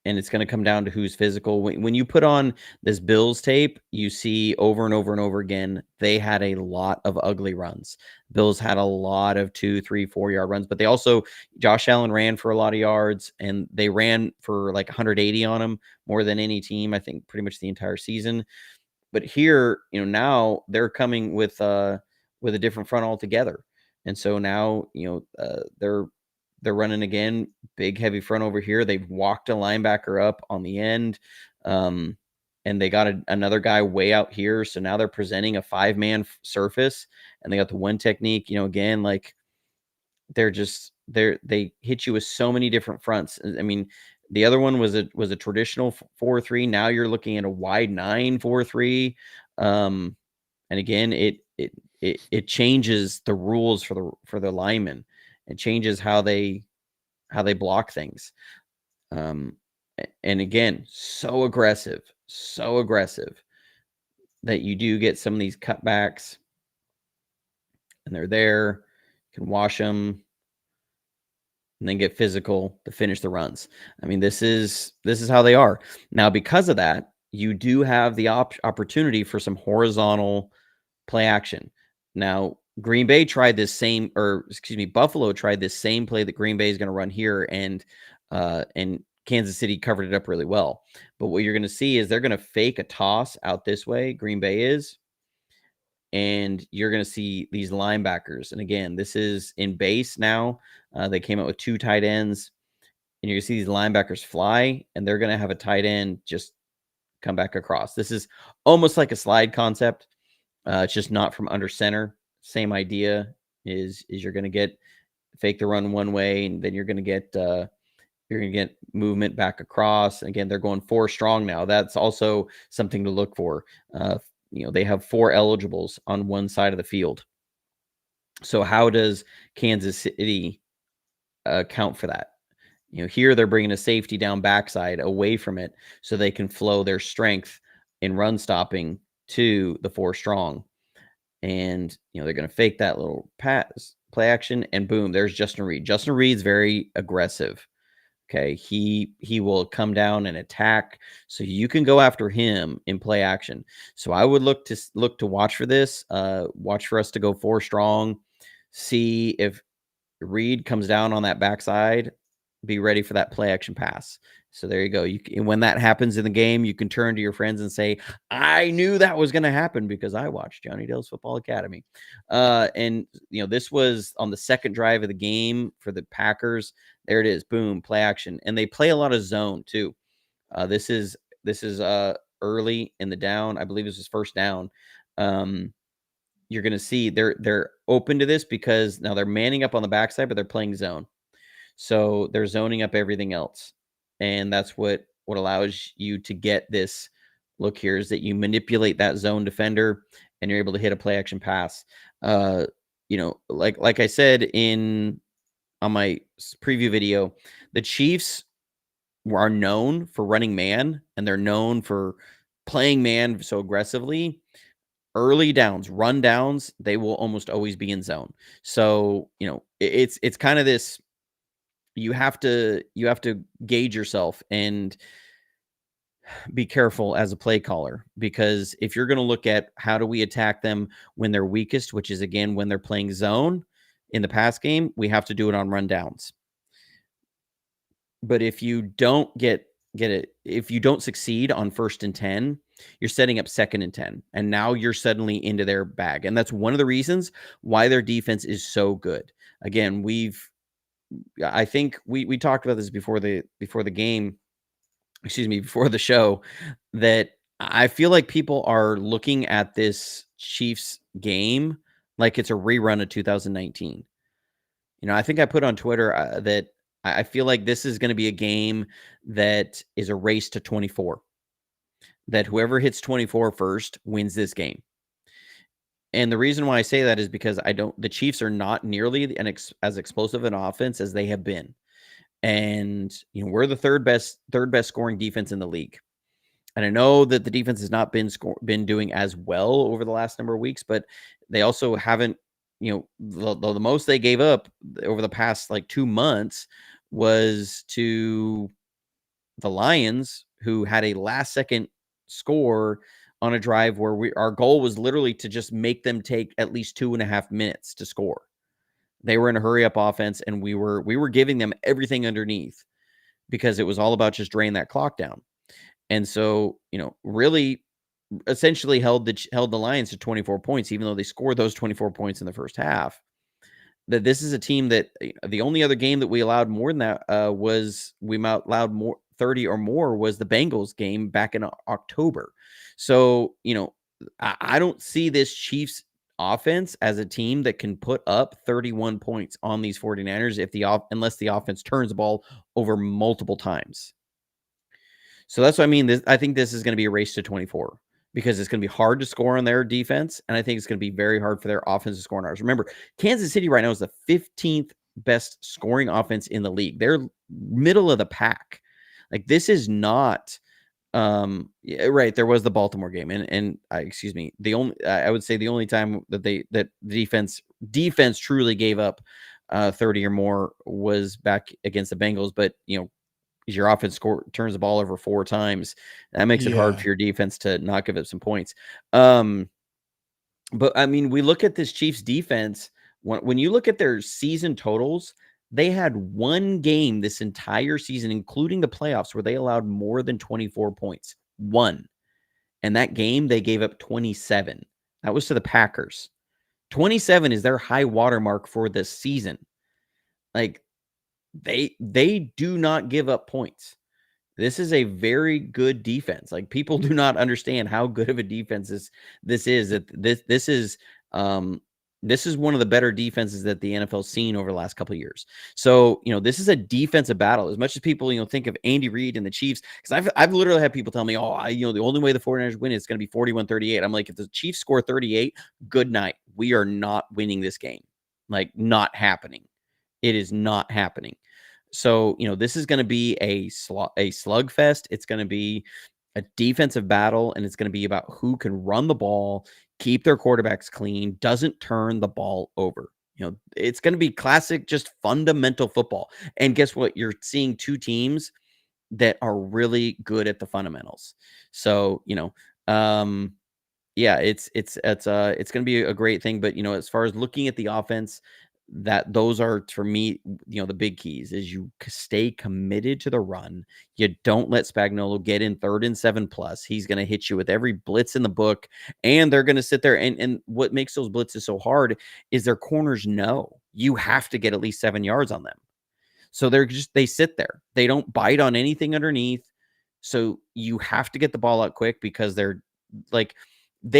And it's going to come down to who's physical. When you put on this Bills tape, you see over and over and over again, they had a lot of ugly runs. Bills had a lot of 2, 3, 4-yard runs, but they also, Josh Allen ran for a lot of yards, and they ran for like 180 on him, more than any team, I think, pretty much the entire season. But here, now they're coming with a different front altogether. And so now, they're running again, big, heavy front over here. They've walked a linebacker up on the end, and they got another guy way out here. So now they're presenting a 5-man surface, and they got the 1 technique. Again, like they hit you with so many different fronts. I mean, the other one was a traditional 4-3. Now you're looking at a wide 9-4-3, and again, it changes the rules for the linemen. It changes how they block things. And again, so aggressive that you do get some of these cutbacks, and they're there. You can wash them and then get physical to finish the runs. I mean, this is how they are. Now, because of that, you do have the opportunity for some horizontal play action. Now, Buffalo tried this same play that Green Bay is going to run here, and Kansas City covered it up really well. But what you're going to see is they're going to fake a toss out this way, Green Bay is, and you're going to see these linebackers. And again, this is in base now. They came out with 2 tight ends, and you're going to see these linebackers fly, and they're going to have a tight end just come back across. This is almost like a slide concept. It's just not from under center. same idea is you're going to get fake the run one way, and then you're going to get movement back across. Again, they're going 4 strong now. That's also something to look for. They have 4 eligibles on one side of the field. So how does Kansas City account for that? Here they're bringing a safety down backside away from it so they can flow their strength in run stopping to the 4 strong. And, they're going to fake that little pass, play action, and boom, there's Justin Reed. Justin Reed's very aggressive. Okay, he will come down and attack, so you can go after him in play action. So I would look to watch for this. Watch for us to go 4 strong. See if Reed comes down on that backside. Be ready for that play action pass. So there you go. When that happens in the game, you can turn to your friends and say, I knew that was going to happen because I watched Johnny Dell's Football Academy. And this was on the second drive of the game for the Packers. There it is. Boom, play action. And they play a lot of zone too. This is early in the down. I believe this is first down. You're going to see they're open to this because now they're manning up on the backside, but they're playing zone. So they're zoning up everything else. And that's what allows you to get this look here is that you manipulate that zone defender and you're able to hit a play action pass. Like I said on my preview video, the Chiefs are known for running man and they're known for playing man so aggressively. Early downs, run downs, they will almost always be in zone. So, it's kind of this. You have to gauge yourself and be careful as a play caller, because if you're going to look at how do we attack them when they're weakest, which is again when they're playing zone in the pass game, we have to do it on run downs. But if you don't get it, if you don't succeed on 1st and 10, you're setting up 2nd and 10, and now you're suddenly into their bag, and that's one of the reasons why their defense is so good. Again, I think we talked about this before the game, before the show, that I feel like people are looking at this Chiefs game like it's a rerun of 2019. I think I put on Twitter that I feel like this is going to be a game that is a race to 24, that whoever hits 24 first wins this game. And the reason why I say that is because the Chiefs are not nearly as explosive an offense as they have been. And, we're the third best scoring defense in the league. And I know that the defense has not been doing as well over the last number of weeks, but they also haven't, the most they gave up over the past 2 months was to the Lions, who had a last second score on a drive where our goal was literally to just make them take at least 2.5 minutes to score. They were in a hurry up offense, and we were giving them everything underneath because it was all about just drain that clock down. And so, really essentially held the Lions to 24 points, even though they scored those 24 points in the first half. That this is a team that the only other game that we allowed more than that was we allowed more 30 or more was the Bengals game back in October. So, I don't see this Chiefs offense as a team that can put up 31 points on these 49ers unless the offense turns the ball over multiple times. So that's what I mean. I think this is going to be a race to 24 because it's going to be hard to score on their defense, and I think it's going to be very hard for their offense to score on ours. Remember, Kansas City right now is the 15th best scoring offense in the league. They're middle of the pack. This is not right. There was the Baltimore game, and excuse me, I would say the only time that the defense truly gave up 30 or more was back against the Bengals. But your offense turns the ball over 4 times. That makes it hard for your defense to not give up some points. But I mean, we look at this Chiefs defense. When you look at their season totals, they had one game this entire season, including the playoffs, where they allowed more than 24 points. One. And that game, they gave up 27. That was to the Packers. 27 is their high watermark for this season. They do not give up points. This is a very good defense. People do not understand how good of a defense this is. This is this is one of the better defenses that the NFL's seen over the last couple of years. So, this is a defensive battle. As much as people, think of Andy Reid and the Chiefs, because I've literally had people tell me, the only way the 49ers win is going to be 41-38. I'm like, if the Chiefs score 38, good night. We are not winning this game. Like, not happening. It is not happening. So, this is going to be a slugfest. It's going to be a defensive battle, and it's going to be about who can run the ball, keep their quarterbacks clean, doesn't turn the ball over. It's going to be classic, just fundamental football. And guess what? You're seeing two teams that are really good at the fundamentals. So, yeah, it's going to be a great thing. But as far as looking at the offense, those are, for me, the big keys is you stay committed to the run. You don't let Spagnuolo get in 3rd and 7+. He's going to hit you with every blitz in the book, and they're going to sit there. And what makes those blitzes so hard is their corners know you have to get at least 7 yards on them. So they sit there. They don't bite on anything underneath. So you have to get the ball out quick, because they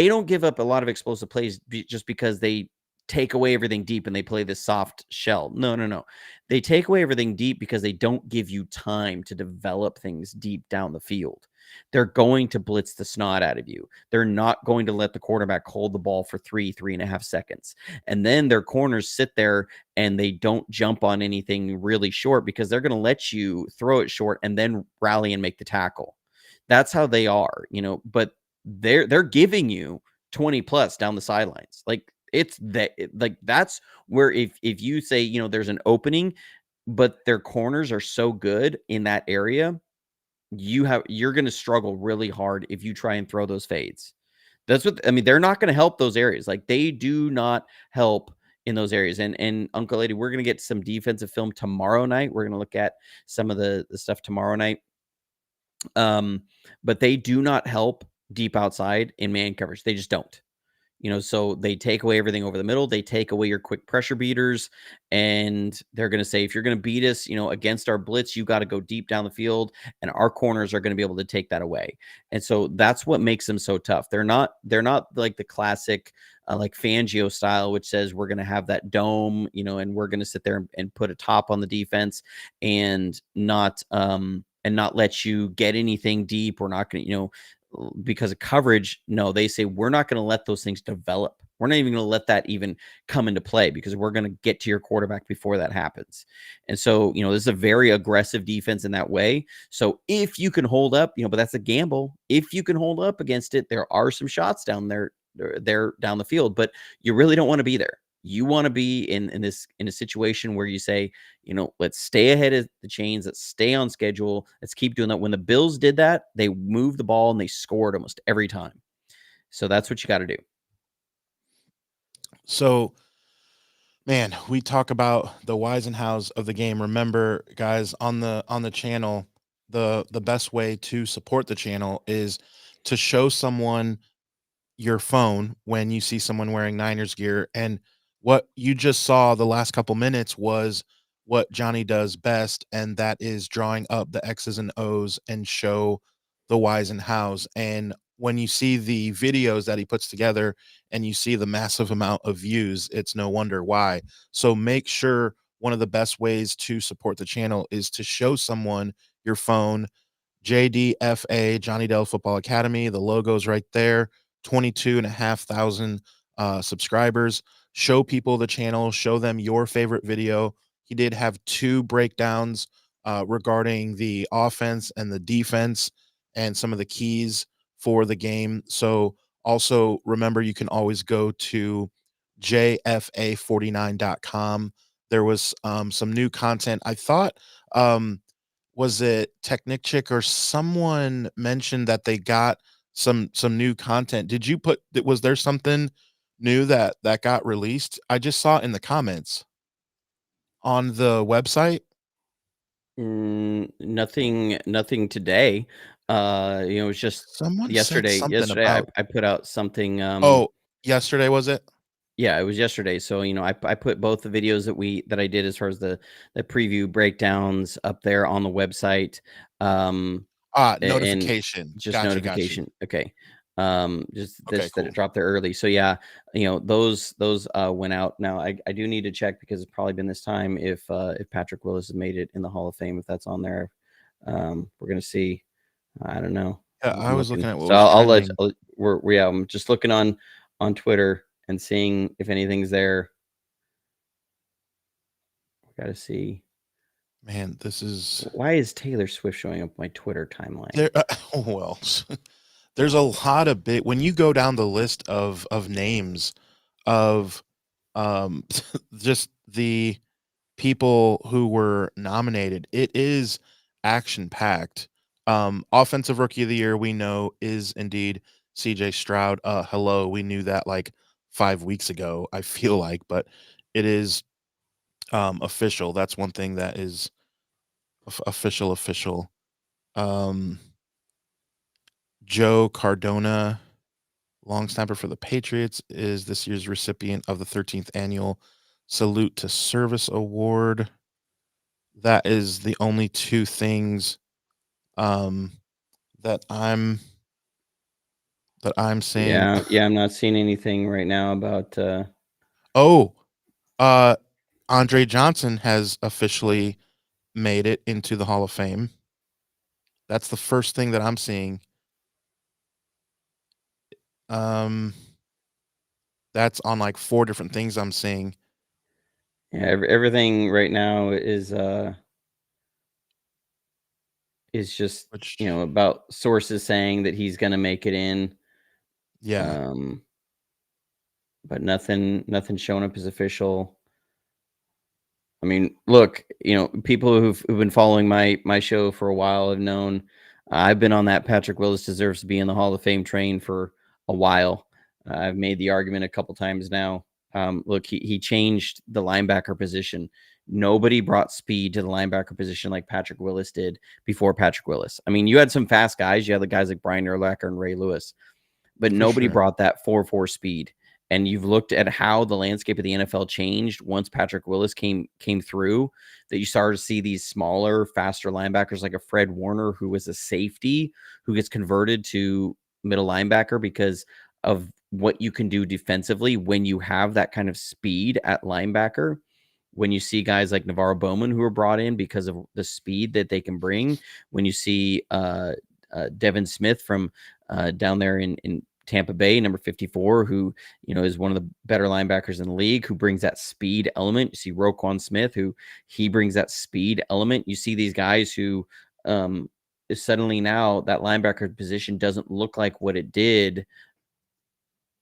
don't give up a lot of explosive plays just because they take away everything deep and they play this soft shell. No. They take away everything deep because they don't give you time to develop things deep down the field. They're going to blitz the snot out of you. They're not going to let the quarterback hold the ball for 3.5 seconds. And then their corners sit there and they don't jump on anything really short, because they're going to let you throw it short and then rally and make the tackle. That's how they are, but they're giving you 20+ down the sidelines. That's where if you say, there's an opening, but their corners are so good in that area, you're going to struggle really hard if you try and throw those fades. That's what I mean. They're not going to help those areas. Like, they do not help in those areas. And Uncle Eddie, we're going to get some defensive film tomorrow night. We're going to look at some of the stuff tomorrow night. But they do not help deep outside in man coverage. They just don't. So they take away everything over the middle. They take away your quick pressure beaters, and they're going to say, if you're going to beat us, against our blitz, you got to go deep down the field, and our corners are going to be able to take that away. And so that's what makes them so tough. They're not like the classic, like Fangio style, which says we're going to have that dome, and we're going to sit there and put a top on the defense and not let you get anything deep. We're not going to, because of coverage. No, they say we're not going to let those things develop. We're not even going to let that even come into play, because we're going to get to your quarterback before that happens. And so, this is a very aggressive defense in that way. So if you can hold up, but that's a gamble. If you can hold up against it, there are some shots down there down the field, but you really don't want to be there. You want to be in a situation where you say, let's stay ahead of the chains. Let's stay on schedule. Let's keep doing that. When the Bills did that, they moved the ball and they scored almost every time. So that's what you got to do. So, man, we talk about the whys and hows of the game. Remember, guys, on the channel, the best way to support the channel is to show someone your phone when you see someone wearing Niners gear. And what you just saw the last couple minutes was what Johnny does best, and that is drawing up the X's and O's and show the whys and hows. And when you see the videos that he puts together and you see the massive amount of views, it's no wonder why. So make sure one of the best ways to support the channel is to show someone your phone. JDFA, Johnny Dell Football Academy, the logo's right there. 22,500 subscribers. Show people the channel, show them your favorite video. He did have 2 breakdowns regarding the offense and the defense and some of the keys for the game. So also remember, you can always go to jfa49.com. There was some new content. I thought, was it Technic Chick or someone mentioned that they got some new content. Did you was there something new that got released? I just saw it in the comments on the website. Nothing today. It was just Someone said yesterday. something Yesterday, about I put out something. Yesterday, was it? Yeah, it was yesterday. So, I put both the videos that I did as far as the preview breakdowns up there on the website. And Notification. just Got you. notification. Okay. Just Okay, this that cool. it dropped there early. So yeah, those went out. Now I do need to check because it's probably been this time if Patrick Willis has made it in the Hall of Fame, if that's on there. We're gonna see. I don't know. Yeah, I I'm was looking looking. at what So was I'll let trending. yeah, I'm just looking on Twitter and seeing if anything's there. Gotta see. Man, this is Why is Taylor Swift showing up my Twitter timeline? there. Well, there's a lot of big when you go down the list of names of um just the people who were nominated. It is action packed. Offensive rookie of the year we know is indeed CJ Stroud. Hello, we knew that like 5 weeks ago, I feel like, but it is official. That's one thing that is official. Um, Joe Cardona, long snapper for the Patriots, is this year's recipient of the 13th annual Salute to Service Award. That is the only two things um, that I'm seeing. Yeah, I'm not seeing anything right now about. Oh, uh, Andre Johnson has officially made it into the Hall of Fame. That's the first thing that I'm seeing. Um, that's on like 4 different things I'm seeing. Yeah, everything right now is just Which, about sources saying that he's gonna make it in. yeah, Um, but nothing showing up as official. I mean, look, people who've been following my show for a while have known I've been on that Patrick Willis deserves to be in the Hall of Fame train for a while. I've made the argument a couple times now. Look, he changed the linebacker position. Nobody brought speed to the linebacker position like Patrick Willis did before Patrick Willis. I mean, you had some fast guys. You had the guys like Brian Urlacher and Ray Lewis, but for nobody sure. brought that 4.4 speed. And you've looked at how the landscape of the NFL changed once Patrick Willis came through, that you started to see these smaller, faster linebackers like a Fred Warner, who was a safety, who gets converted to middle linebacker because of what you can do defensively when you have that kind of speed at linebacker. When you see guys like Navarro Bowman who are brought in because of the speed that they can bring, when you see Devin Smith from down there in Tampa Bay, number 54, who is one of the better linebackers in the league, who brings that speed element. You see Roquan Smith, who he brings that speed element. You see these guys who is suddenly now that linebacker position doesn't look like what it did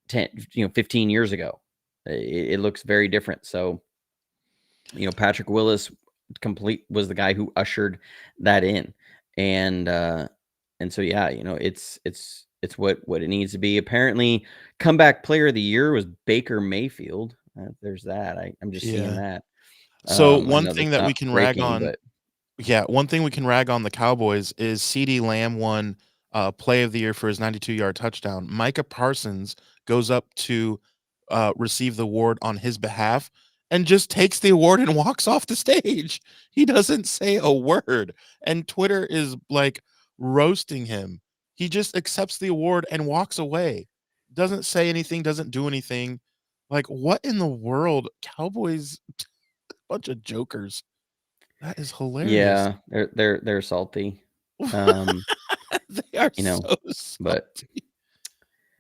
15 years ago. It looks very different. So, Patrick Willis was the guy who ushered that in. And so yeah, it's what it needs to be. Apparently, comeback player of the year was Baker Mayfield. There's that. I'm just seeing Yeah. that. So I one know thing that's that we not can rag breaking, on, but yeah, one thing we can rag on the Cowboys is CeeDee Lamb won play of the year for his 92-yard touchdown. Micah Parsons goes up to receive the award on his behalf and just takes the award and walks off the stage. He doesn't say a word. And Twitter is like roasting him. He just accepts the award and walks away. Doesn't say anything, doesn't do anything. Like, what in the world? Cowboys, bunch of jokers. That is hilarious. yeah, they're salty. Um, They are you know, so but salty.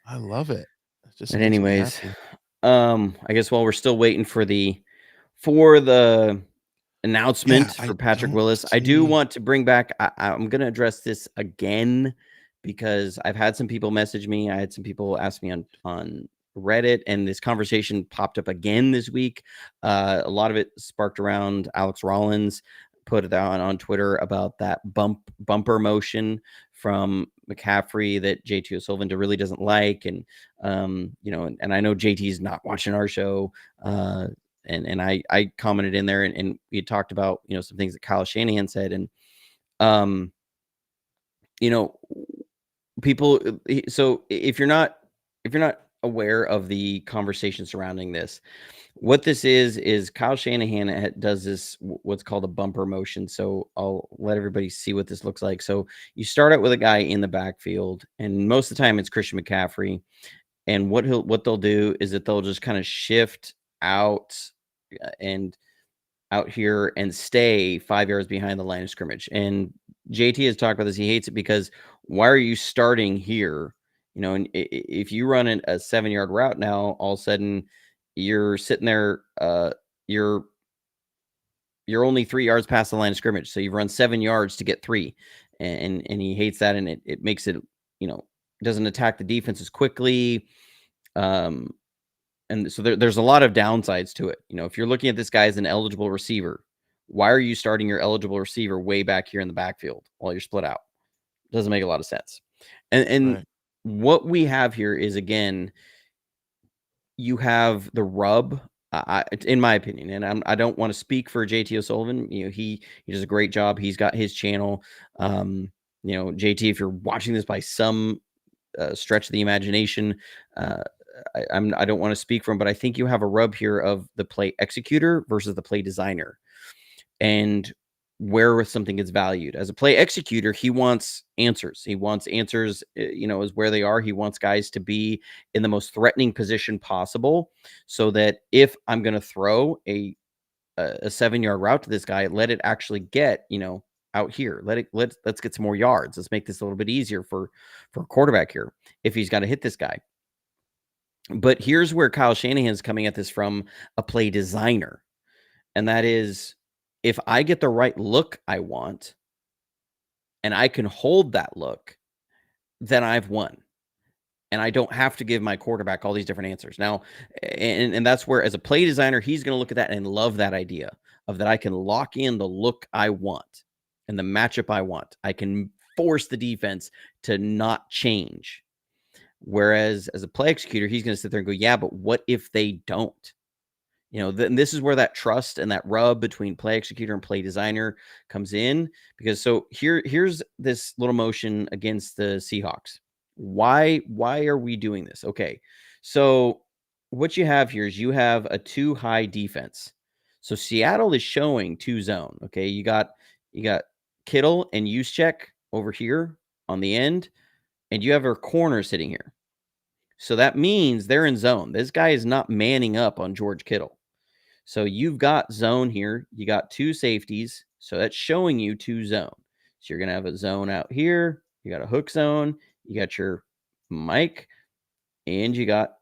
I love it. It just but makes me anyways, happy. I guess while we're still waiting for the Yeah, announcement for I Patrick don't Willis, I do see. want to bring back. I'm going to address this again because I've had some people message me. I had some people ask me on Reddit, and this conversation popped up again this week. A lot of it sparked around Alex Rollins put it out on Twitter about that bumper motion from McCaffrey that JT O'Sullivan really doesn't like, and and I know JT's not watching our show. And I commented in there and we talked about, some things that Kyle Shanahan said. And, you know, people, so if you're not aware of the conversation surrounding this, What this is Kyle Shanahan does this, what's called a bumper motion. So I'll let everybody see what this looks like. So you start out with a guy in the backfield, and most of the time it's Christian McCaffrey. And what they'll do is that they'll just kind of shift out and out here and stay 5 yards behind the line of scrimmage. And JT has talked about this. He hates it because why are you starting here? You know, and if you run a 7-yard route now, all of a sudden you're sitting there, you're only 3 yards past the line of scrimmage. So you've run 7 yards to get 3. And he hates that. And it makes it, you know, doesn't attack the defense as quickly. And so there's a lot of downsides to it. You know, if you're looking at this guy as an eligible receiver, why are you starting your eligible receiver way back here in the backfield while you're split out? Doesn't make a lot of sense. And Right. what we have here is, again, you have the rub, in my opinion, and I don't want to speak for JT O'Sullivan. You know, he does a great job. He's got his channel. You know, JT, if you're watching this by some stretch of the imagination, I don't want to speak for him, but I think you have a rub here of the play executor versus the play designer, and where something gets valued. As a play executor, he wants answers. He wants answers, you know, is where they are. He wants guys to be in the most threatening position possible, so that if I'm going to throw a 7-yard route to this guy, let it actually get, you know, out here. Let's get some more yards. Let's make this a little bit easier for a quarterback here if he's got to hit this guy. But here's where Kyle Shanahan's coming at this from a play designer. And that is, if I get the right look I want and I can hold that look, then I've won. And I don't have to give my quarterback all these different answers. Now, and that's where, as a play designer, he's going to look at that and love that idea of that I can lock in the look I want and the matchup I want. I can force the defense to not change. Whereas as a play executor, he's going to sit there and go, yeah, but what if they don't? You know, then this is where that trust and that rub between play executor and play designer comes in. Because so here's this little motion against the Seahawks. Why are we doing this? Okay, so what you have here is you have a 2-high defense. So Seattle is showing 2 zone. Okay, you got Kittle and Juszczyk over here on the end, and you have our corner sitting here. So that means they're in zone. This guy is not manning up on George Kittle. So you've got zone here. You got 2 safeties. So that's showing you 2 zone. So you're going to have a zone out here. You got a hook zone. You got your Mike. And you got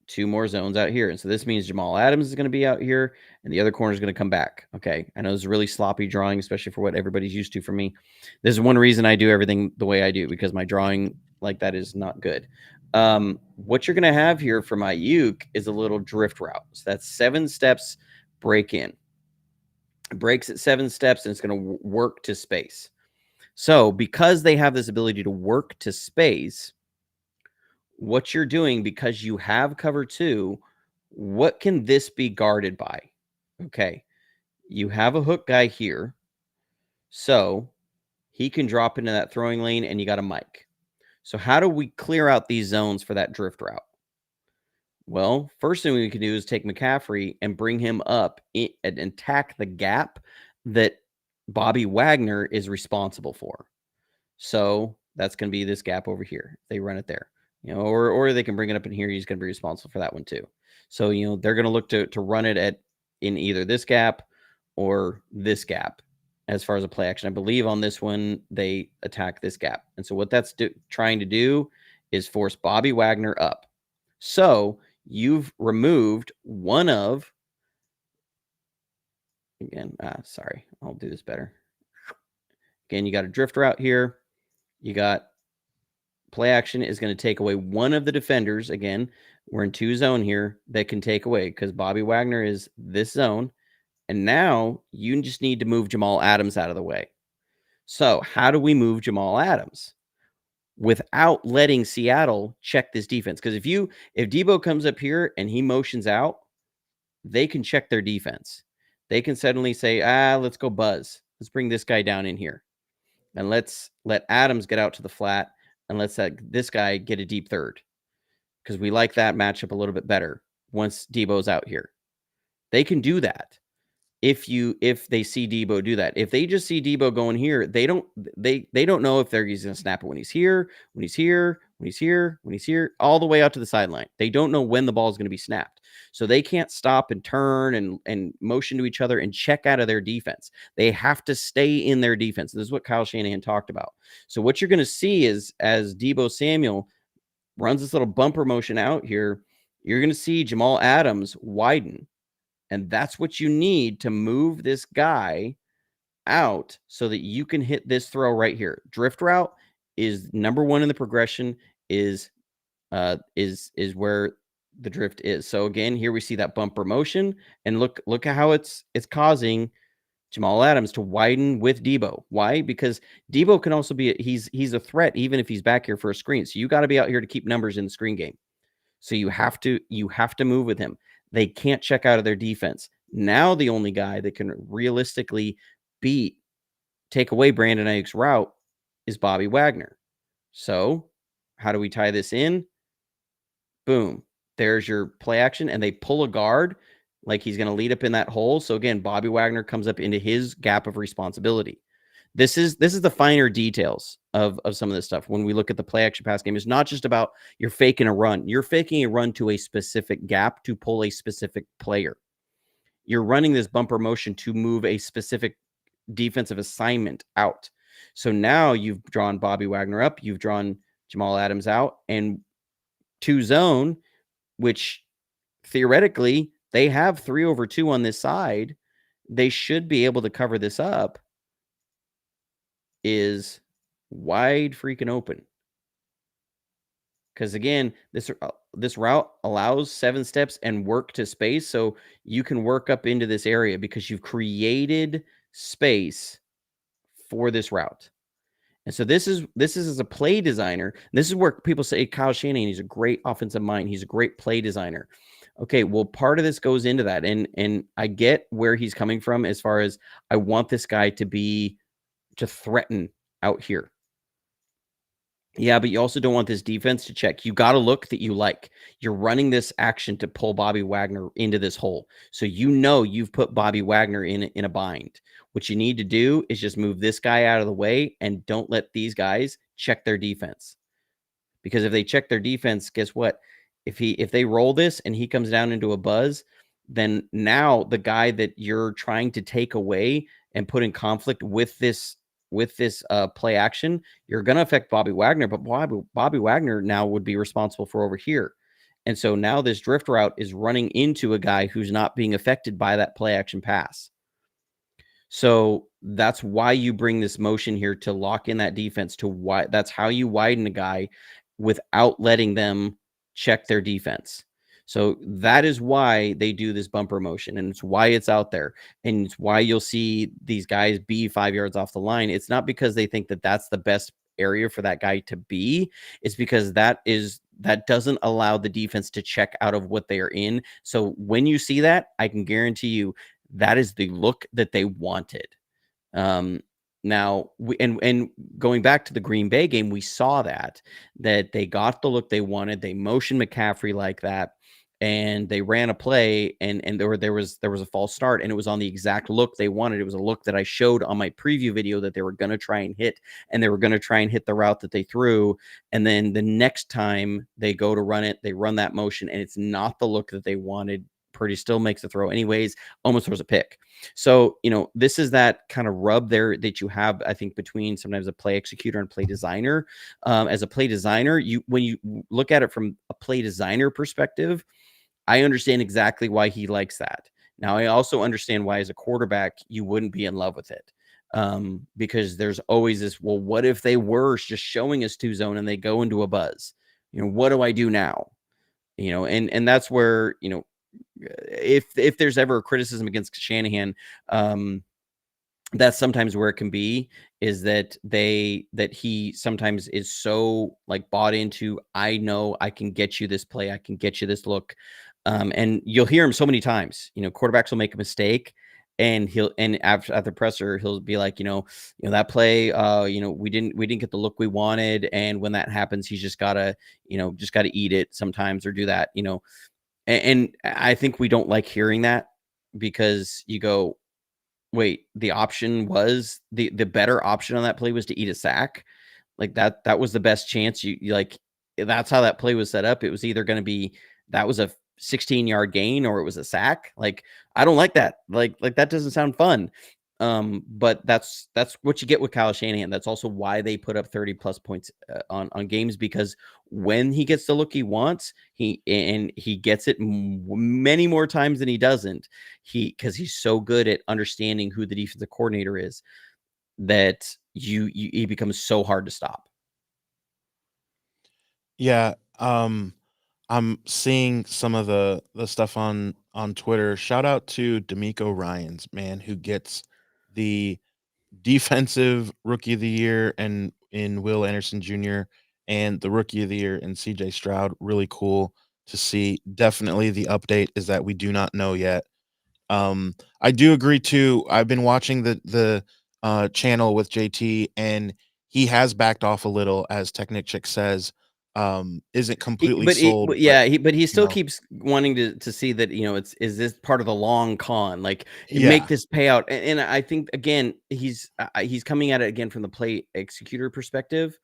2 more zones out here. And so this means Jamal Adams is going to be out here. And the other corner is going to come back. Okay. I know this is really sloppy drawing, especially for what everybody's used to from me. This is one reason I do everything the way I do, because my drawing like that is not good. What you're going to have here for my Ayuk is a little drift route. So that's 7 steps break in. It breaks at 7 steps, and it's going to work to space. So because they have this ability to work to space, what you're doing, because you have cover 2, what can this be guarded by? Okay. You have a hook guy here. So he can drop into that throwing lane, and you got a Mike. So how do we clear out these zones for that drift route? Well, first thing we can do is take McCaffrey and bring him up and attack the gap that Bobby Wagner is responsible for. So that's going to be this gap over here. They run it there, you know, or they can bring it up in here. He's going to be responsible for that one too. So, you know, they're going to look to run it in either this gap or this gap. As far as a play action, I believe on this one, they attack this gap. And so what that's trying to do is force Bobby Wagner up. So you've removed one of, again, sorry, I'll do this better. Again, you got a drift route here. You got play action is going to take away one of the defenders. Again, we're in 2 zone here that can take away, because Bobby Wagner is this zone. And now you just need to move Jamal Adams out of the way. So how do we move Jamal Adams without letting Seattle check this defense? Because if Debo comes up here and he motions out, they can check their defense. They can suddenly say, let's go buzz. Let's bring this guy down in here. And let's let Adams get out to the flat, and let's let this guy get a deep third, because we like that matchup a little bit better once Debo's out here. They can do that if they see Debo do that. If they just see Debo going here, they don't know if he's going to snap it when he's here, all the way out to the sideline. They don't know when the ball is going to be snapped. So they can't stop and turn and motion to each other and check out of their defense. They have to stay in their defense. This is what Kyle Shanahan talked about. So what you're going to see is, as Debo Samuel runs this little bumper motion out here, you're going to see Jamal Adams widen. And that's what you need to move this guy out so that you can hit this throw right here. Drift route is number one in the progression, is where the drift is. So again, here we see that bumper motion, and look at how it's causing Jamal Adams to widen with Debo. Why? Because Debo can also be he's a threat even if he's back here for a screen. So you got to be out here to keep numbers in the screen game. So you have to move with him. They can't check out of their defense. Now the only guy that can realistically take away Brandon Ayuk's route is Bobby Wagner. So how do we tie this in? Boom. There's your play action, and they pull a guard like he's going to lead up in that hole. So again, Bobby Wagner comes up into his gap of responsibility. This is the finer details of some of this stuff. When we look at the play action pass game, it's not just about you're faking a run. You're faking a run to a specific gap to pull a specific player. You're running this bumper motion to move a specific defensive assignment out. So now you've drawn Bobby Wagner up, you've drawn Jamal Adams out, and 2 zone, which theoretically they have 3/2 on this side. They should be able to cover this up. Is wide freaking open. Because again, this route allows 7 steps and work to space. So you can work up into this area because you've created space for this route. And so this is as a play designer. This is where people say Kyle Shanahan, he's a great offensive mind. He's a great play designer. Okay, well, part of this goes into that. And I get where he's coming from as far as I want this guy to threaten out here. Yeah, but you also don't want this defense to check. You got a look that you like. You're running this action to pull Bobby Wagner into this hole. So you've put Bobby Wagner in a bind. What you need to do is just move this guy out of the way and don't let these guys check their defense. Because if they check their defense, guess what? If they roll this and he comes down into a buzz, then now the guy that you're trying to take away and put in conflict with this play action, you're going to affect Bobby Wagner, but Bobby Wagner now would be responsible for over here. And so now this drift route is running into a guy who's not being affected by that play action pass. So that's why you bring this motion here to lock in that defense. That's how you widen a guy without letting them check their defense. So that is why they do this bumper motion, and it's why it's out there, and it's why you'll see these guys be 5 yards off the line. It's not because they think that that's the best area for that guy to be. It's because that doesn't allow the defense to check out of what they are in. So when you see that, I can guarantee you that is the look that they wanted. Now, and going back to the Green Bay game, we saw that they got the look they wanted. They motioned McCaffrey like that, and they ran a play, and there was a false start, and it was on the exact look they wanted. It was a look that I showed on my preview video that they were going to try and hit, and they were going to try and hit the route that they threw. And then the next time they go to run it, they run that motion, and it's not the look that they wanted. Purdy still makes the throw anyways, almost throws a pick. So, this is that kind of rub there that you have, I think, between sometimes a play executor and play designer. As a play designer, when you look at it from a play designer perspective, I understand exactly why he likes that. Now, I also understand why as a quarterback, you wouldn't be in love with it. Because there's always this, well, what if they were just showing us 2 zone and they go into a buzz? What do I do now? And that's where, if there's ever a criticism against Shanahan, that's sometimes where it can be, is that he sometimes is so bought into, I know I can get you this play, I can get you this look. And you'll hear him so many times, quarterbacks will make a mistake, and after the presser, he'll be like, that play, we didn't get the look we wanted. And when that happens, he's just gotta eat it sometimes, or do that, and I think we don't like hearing that because you go, wait, the option was the better option on that play was to eat a sack. Like that was the best chance. You like, that's how that play was set up. It was either going to be, that was a 16-yard gain or it was a sack. Like, I don't like that. Like that doesn't sound fun. But that's what you get with Kyle Shanahan. That's also why they put up 30 plus points on games, because when he gets the look he wants, he gets it many more times than he doesn't. Because he's so good at understanding who the defensive coordinator is, that he becomes so hard to stop. Yeah. I'm seeing some of the stuff on Twitter. Shout out to D'Amico Ryans, man, who gets the defensive rookie of the year and in Will Anderson Jr. and the rookie of the year in CJ Stroud. Really cool to see. Definitely the update is that we do not know yet. I do agree too. I've been watching the channel with JT, and he has backed off a little, as Technic says. Isn't completely sold, but But he you still know, keeps wanting to see that, is this part of the long con, like yeah, make this payout. And I think, again, he's coming at it again from the play executor perspective,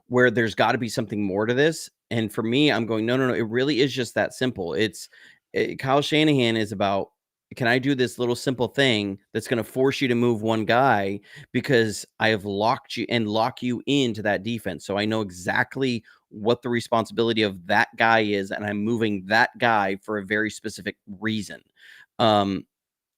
where there's got to be something more to this. And for me, I'm going, no, it really is just that simple. Kyle Shanahan is about, can I do this little simple thing that's going to force you to move one guy, because I have locked you and lock you into that defense. So I know exactly what the responsibility of that guy is, and I'm moving that guy for a very specific reason.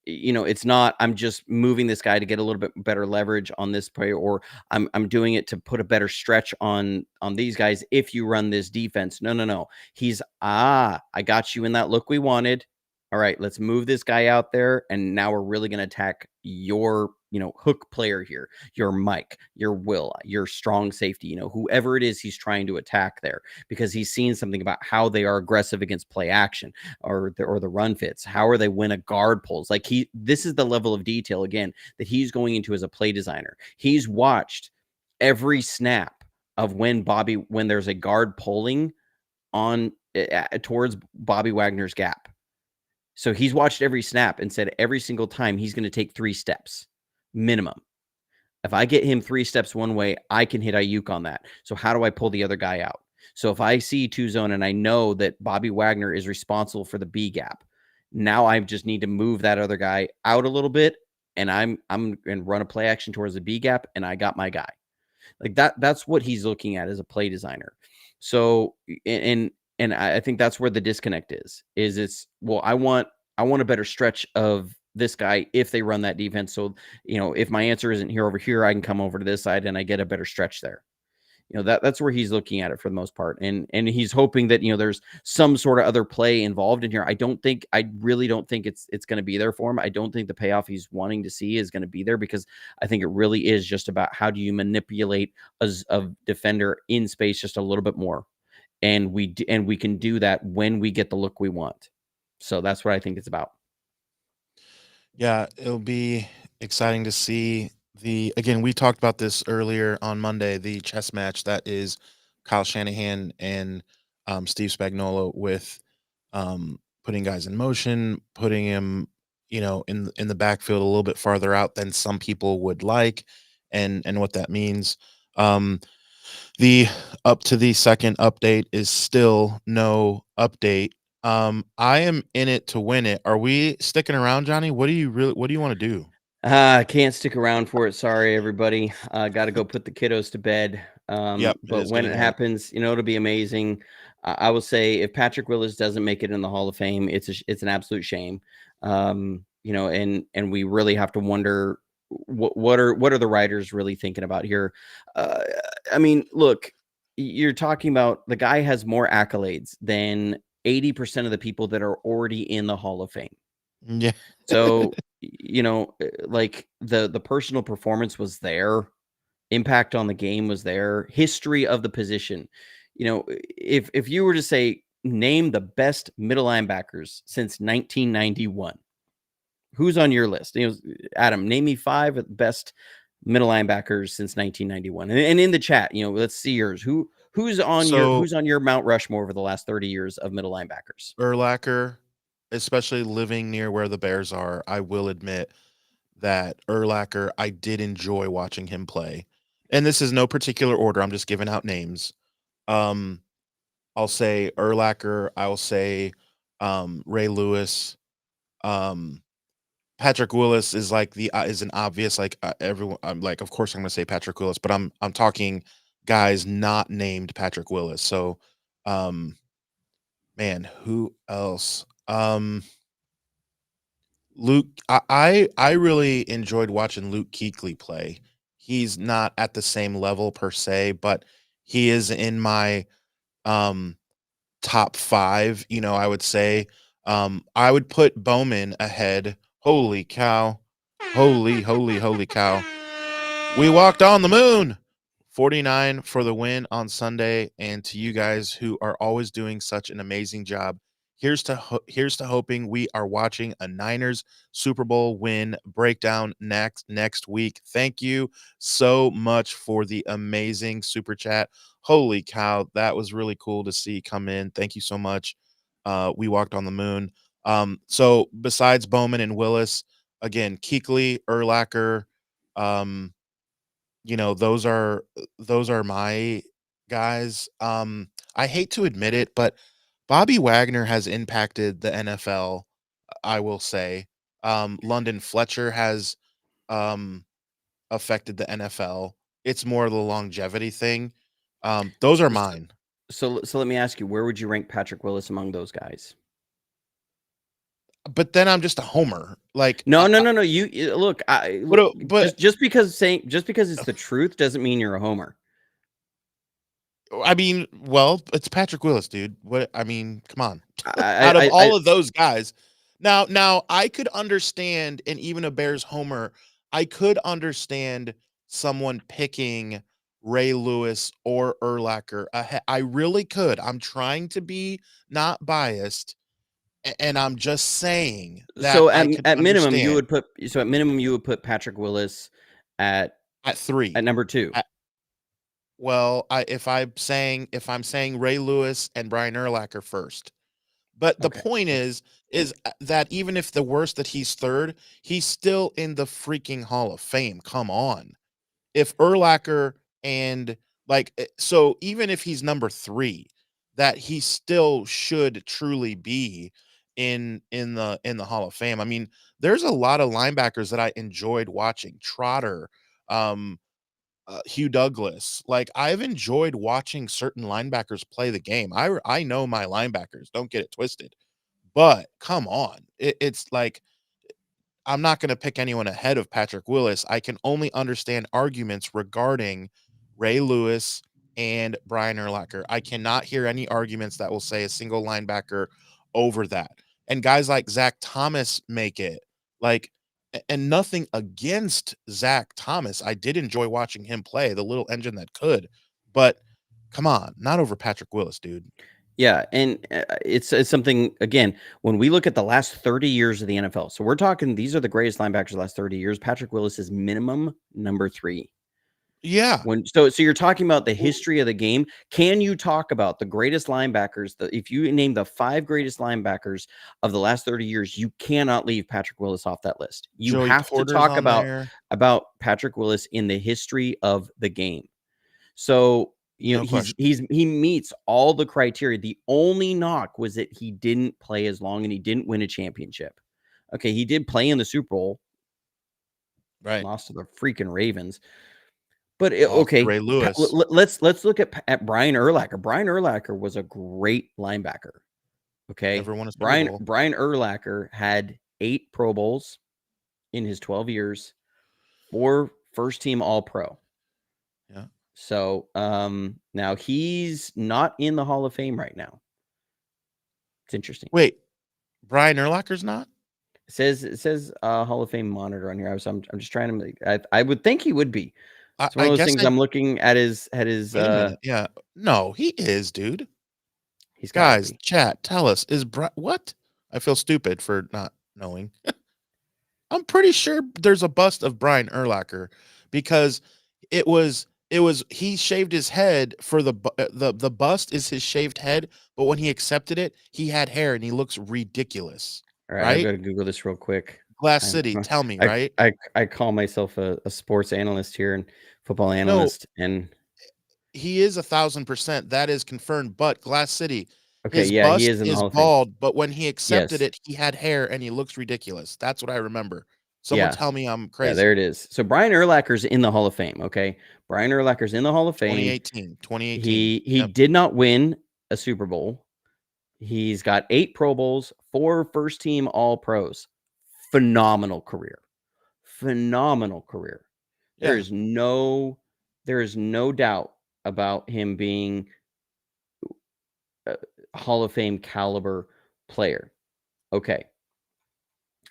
It's not, I'm just moving this guy to get a little bit better leverage on this play, or I'm doing it to put a better stretch on these guys if you run this defense. No. He's, I got you in that look we wanted. All right, let's move this guy out there, and now we're really going to attack your, hook player here, your Mike, your Will, your strong safety, whoever it is he's trying to attack there, because he's seen something about how they are aggressive against play action or the run fits. How are they when a guard pulls? Like, this is the level of detail, again, that he's going into as a play designer. He's watched every snap of when there's a guard pulling on towards Bobby Wagner's gap. So he's watched every snap and said every single time he's going to take 3 steps minimum. If I get him 3 steps one way, I can hit Ayuk on that. So how do I pull the other guy out? So if I see 2 zone and I know that Bobby Wagner is responsible for the B gap, now I just need to move that other guy out a little bit, and I'm going to run a play action towards the B gap, and I got my guy. Like that's what he's looking at as a play designer. So, and I think that's where the disconnect is it's, well, I want a better stretch of this guy if they run that defense. So, if my answer isn't here over here, I can come over to this side and I get a better stretch there. That's where he's looking at it for the most part. And he's hoping that, there's some sort of other play involved in here. I really don't think it's going to be there for him. I don't think the payoff he's wanting to see is going to be there, because I think it really is just about how do you manipulate a defender in space just a little bit more. And we can do that when we get the look we want. So that's what I think it's about. Yeah, it'll be exciting to see again, we talked about this earlier on Monday, the chess match that is Kyle Shanahan and Steve Spagnuolo, with putting guys in motion, putting him, in the backfield a little bit farther out than some people would like, and what that means. The up to the second update is still no update. I am in it to win it. Are we sticking around, Johnny? What do you want to do? I can't stick around for it. Sorry, everybody. Got to go put the kiddos to bed. Yep, it But is when getting it late. happens, it'll be amazing. I will say, if Patrick Willis doesn't make it in the Hall of Fame, it's an absolute shame. And we really have to wonder what are the writers really thinking about here. I mean, look, you're talking about the guy has more accolades than 80% of the people that are already in the Hall of Fame. Yeah. So, like the personal performance was there, impact on the game was there, history of the position. If you were to say, name the best middle linebackers since 1991, who's on your list? Adam, name me 5 best middle linebackers since 1991. And in the chat, let's see yours. Who's on your Mount Rushmore over the last 30 years of middle linebackers? Urlacher, especially living near where the Bears are, I will admit that Urlacher, I did enjoy watching him play. And this is no particular order. I'm just giving out names. Um, I'll say Urlacher. I'll say Ray Lewis. Um, Patrick Willis is like is an obvious like everyone. I'm like, of course I'm going to say Patrick Willis, but I'm talking guys not named Patrick Willis. So, um, man, who else? Luke, I really enjoyed watching Luke Kuechly play. He's not at the same level per se, but he is in my um top 5, I would say. I would put Bowman ahead. Holy cow. Holy cow. We walked on the moon. 49 for the win on Sunday. And to you guys who are always doing such an amazing job, here's to hoping we are watching a Niners Super Bowl win breakdown next week. Thank you so much for the amazing super chat. Holy cow, that was really cool to see come in. Thank you so much. We walked on the moon. So besides Bowman and Willis, again, Kuechly, Urlacher, um, those are my guys. I hate to admit it, but Bobby Wagner has impacted the NFL, I will say. London Fletcher has um affected the NFL. It's more of the longevity thing. Those are So, mine. so let me ask you, where would you rank Patrick Willis among those guys? But then I'm just a homer. Like No. Look, but just because it's the truth doesn't mean you're a homer. I mean, well, it's Patrick Willis, dude. What I mean, come on. I, Out of I, I all of those guys, now I could understand, and even a Bears homer, I could understand someone picking Ray Lewis or Urlacher. I really could. I'm trying to be not biased, and I'm just saying that so I could at minimum understand you would put Patrick Willis at at 3. number 2. Well, if I'm saying Ray Lewis and Brian Urlacher first. But the Okay. point is that even if the worst that he's 3rd, he's still in the freaking Hall of Fame. Come on. If Urlacher and so even if he's number 3, that he still should truly be in the Hall of Fame. I mean, there's a lot of linebackers that I enjoyed watching. Trotter, um, Hugh Douglas. Like I've enjoyed watching certain linebackers play the game. I know my linebackers. Don't get it twisted. But come on, it's like I'm not going to pick anyone ahead of Patrick Willis. I can only understand arguments regarding Ray Lewis and Brian Urlacher. I cannot hear any arguments that will say a single linebacker over that. And guys like Zach Thomas make it. Like, and nothing against Zach Thomas. I did enjoy watching him play, the little engine that could. But come on, not over Patrick Willis, dude. Yeah, and it's something, again, when we look at the last 30 years of the NFL. So we're talking, these are the greatest linebackers of the last 30 years. Patrick Willis is minimum number 3. Yeah. So you're talking about the history of the game. Can you talk about the greatest linebackers? If you name the 5 greatest linebackers of the last 30 years, you cannot leave Patrick Willis off that list. You Joey have to Porter's talk on there. about Patrick Willis in the history of the game. So No question. he meets all the criteria. The only knock was that he didn't play as long and he didn't win a championship. Okay, he did play in the Super Bowl, Right. lost to the freaking Ravens. But Lost to okay, Ray Lewis. let's look at Brian Urlacher. Brian Urlacher was a great linebacker. Okay, Never won a Super Bowl. Brian Urlacher had 8 Pro Bowls in his 12 years, 4 first-team All-Pro. Yeah. So now he's not in the Hall of Fame right now. It's interesting. Wait, Brian Urlacher's not? It says Hall of Fame monitor on here. I'm just trying to. I would think he would be. It's one of those things. I'm looking at his. Wait a minute. Yeah. No, he is, dude. He's Guys, chat, tell us, what? I feel stupid for not knowing. I'm pretty sure there's a bust of Brian Urlacher because it was he shaved his head for the bust is his shaved head, but when he accepted it, he had hair and he looks ridiculous, All right, I've right? got to Google this real quick. Glass I'm, City, tell me, I, right? I call myself a sports analyst here and football No, analyst. And he is 1,000%. That is confirmed. But Glass City, okay, his yeah, he bust is in the is Hall of Fame. bald, but when he accepted Yes. it, he had hair and he looks ridiculous. That's what I remember. Someone Yeah. tell me I'm Yeah, there crazy. it is. So Brian Urlacher's in the Hall of Fame, okay? Brian Urlacher's in the Hall of Fame. 2018. 2018. He Yep. did not win a Super Bowl. He's got 8 Pro Bowls, 4 first team All Pros. Phenomenal career. Phenomenal career. There Yeah. is no doubt about him being a Hall of Fame caliber player. Okay.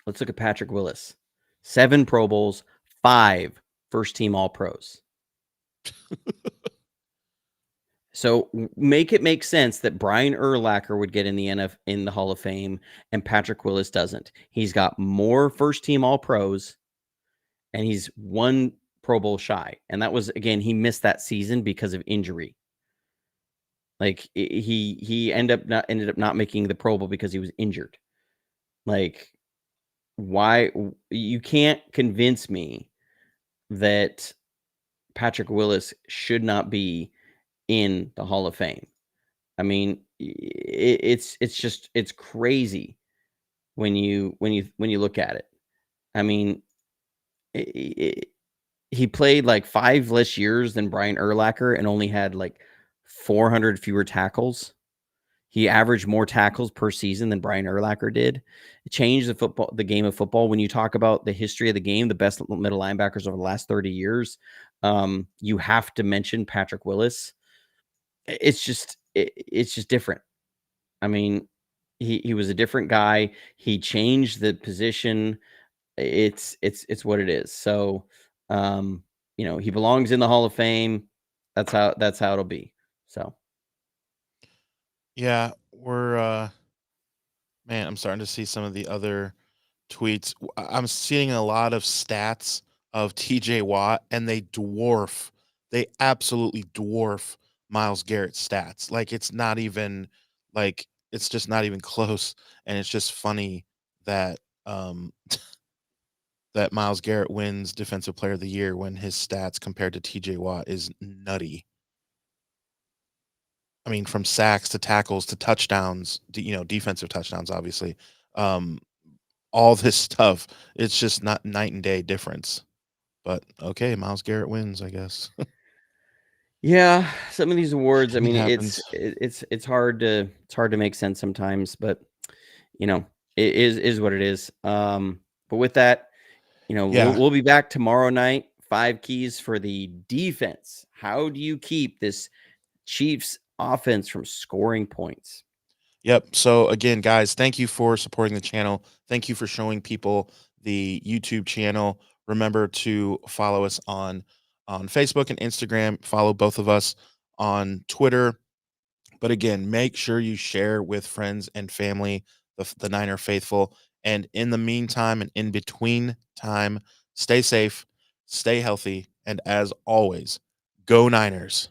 Let's look at Patrick Willis. 7 Pro Bowls, 5 first team All Pros. So make it make sense that Brian Urlacher would get in the Hall of Fame and Patrick Willis doesn't. He's got more first team All Pros and he's 1 Pro Bowl shy. And that was, again, he missed that season because of injury. Like he ended up not making the Pro Bowl because he was injured. Like, why? You can't convince me that Patrick Willis should not be in the Hall of Fame. I mean, it's crazy when you look at it. I mean, he played like 5 less years than Brian Urlacher and only had like 400 fewer tackles. He averaged more tackles per season than Brian Urlacher did. It changed the game of football. When you talk about the history of the game, the best middle linebackers over the last 30 years, you have to mention Patrick Willis. It's just different. I mean, he was a different guy. He changed the position. It's what it is. So, he belongs in the Hall of Fame. That's how it'll be. So, Yeah, we're man, I'm starting to see some of the other tweets. I'm seeing a lot of stats of TJ Watt and they absolutely dwarf Miles Garrett's stats. Like it's not even like it's just not even close and it's just funny that that Miles Garrett wins defensive player of the year when his stats compared to TJ Watt is nutty. I mean, from sacks to tackles to touchdowns, defensive touchdowns, obviously. Um, all this stuff, it's just not night and day difference. But okay, Miles Garrett wins, I guess. yeah, some of these awards, I It mean, happens. it's hard to make sense sometimes, but you know, it is what it is. But with that, Yeah. we'll be back tomorrow night. 5 keys for the defense. How do you keep this Chiefs offense from scoring points? Yep. So again, guys, thank you for supporting the channel. Thank you for showing people the YouTube channel. Remember to follow us on Facebook and Instagram. Follow both of us on Twitter. But again, make sure you share with friends and family, the Niner faithful. And in the meantime and in between time, stay safe, stay healthy, and as always, go Niners.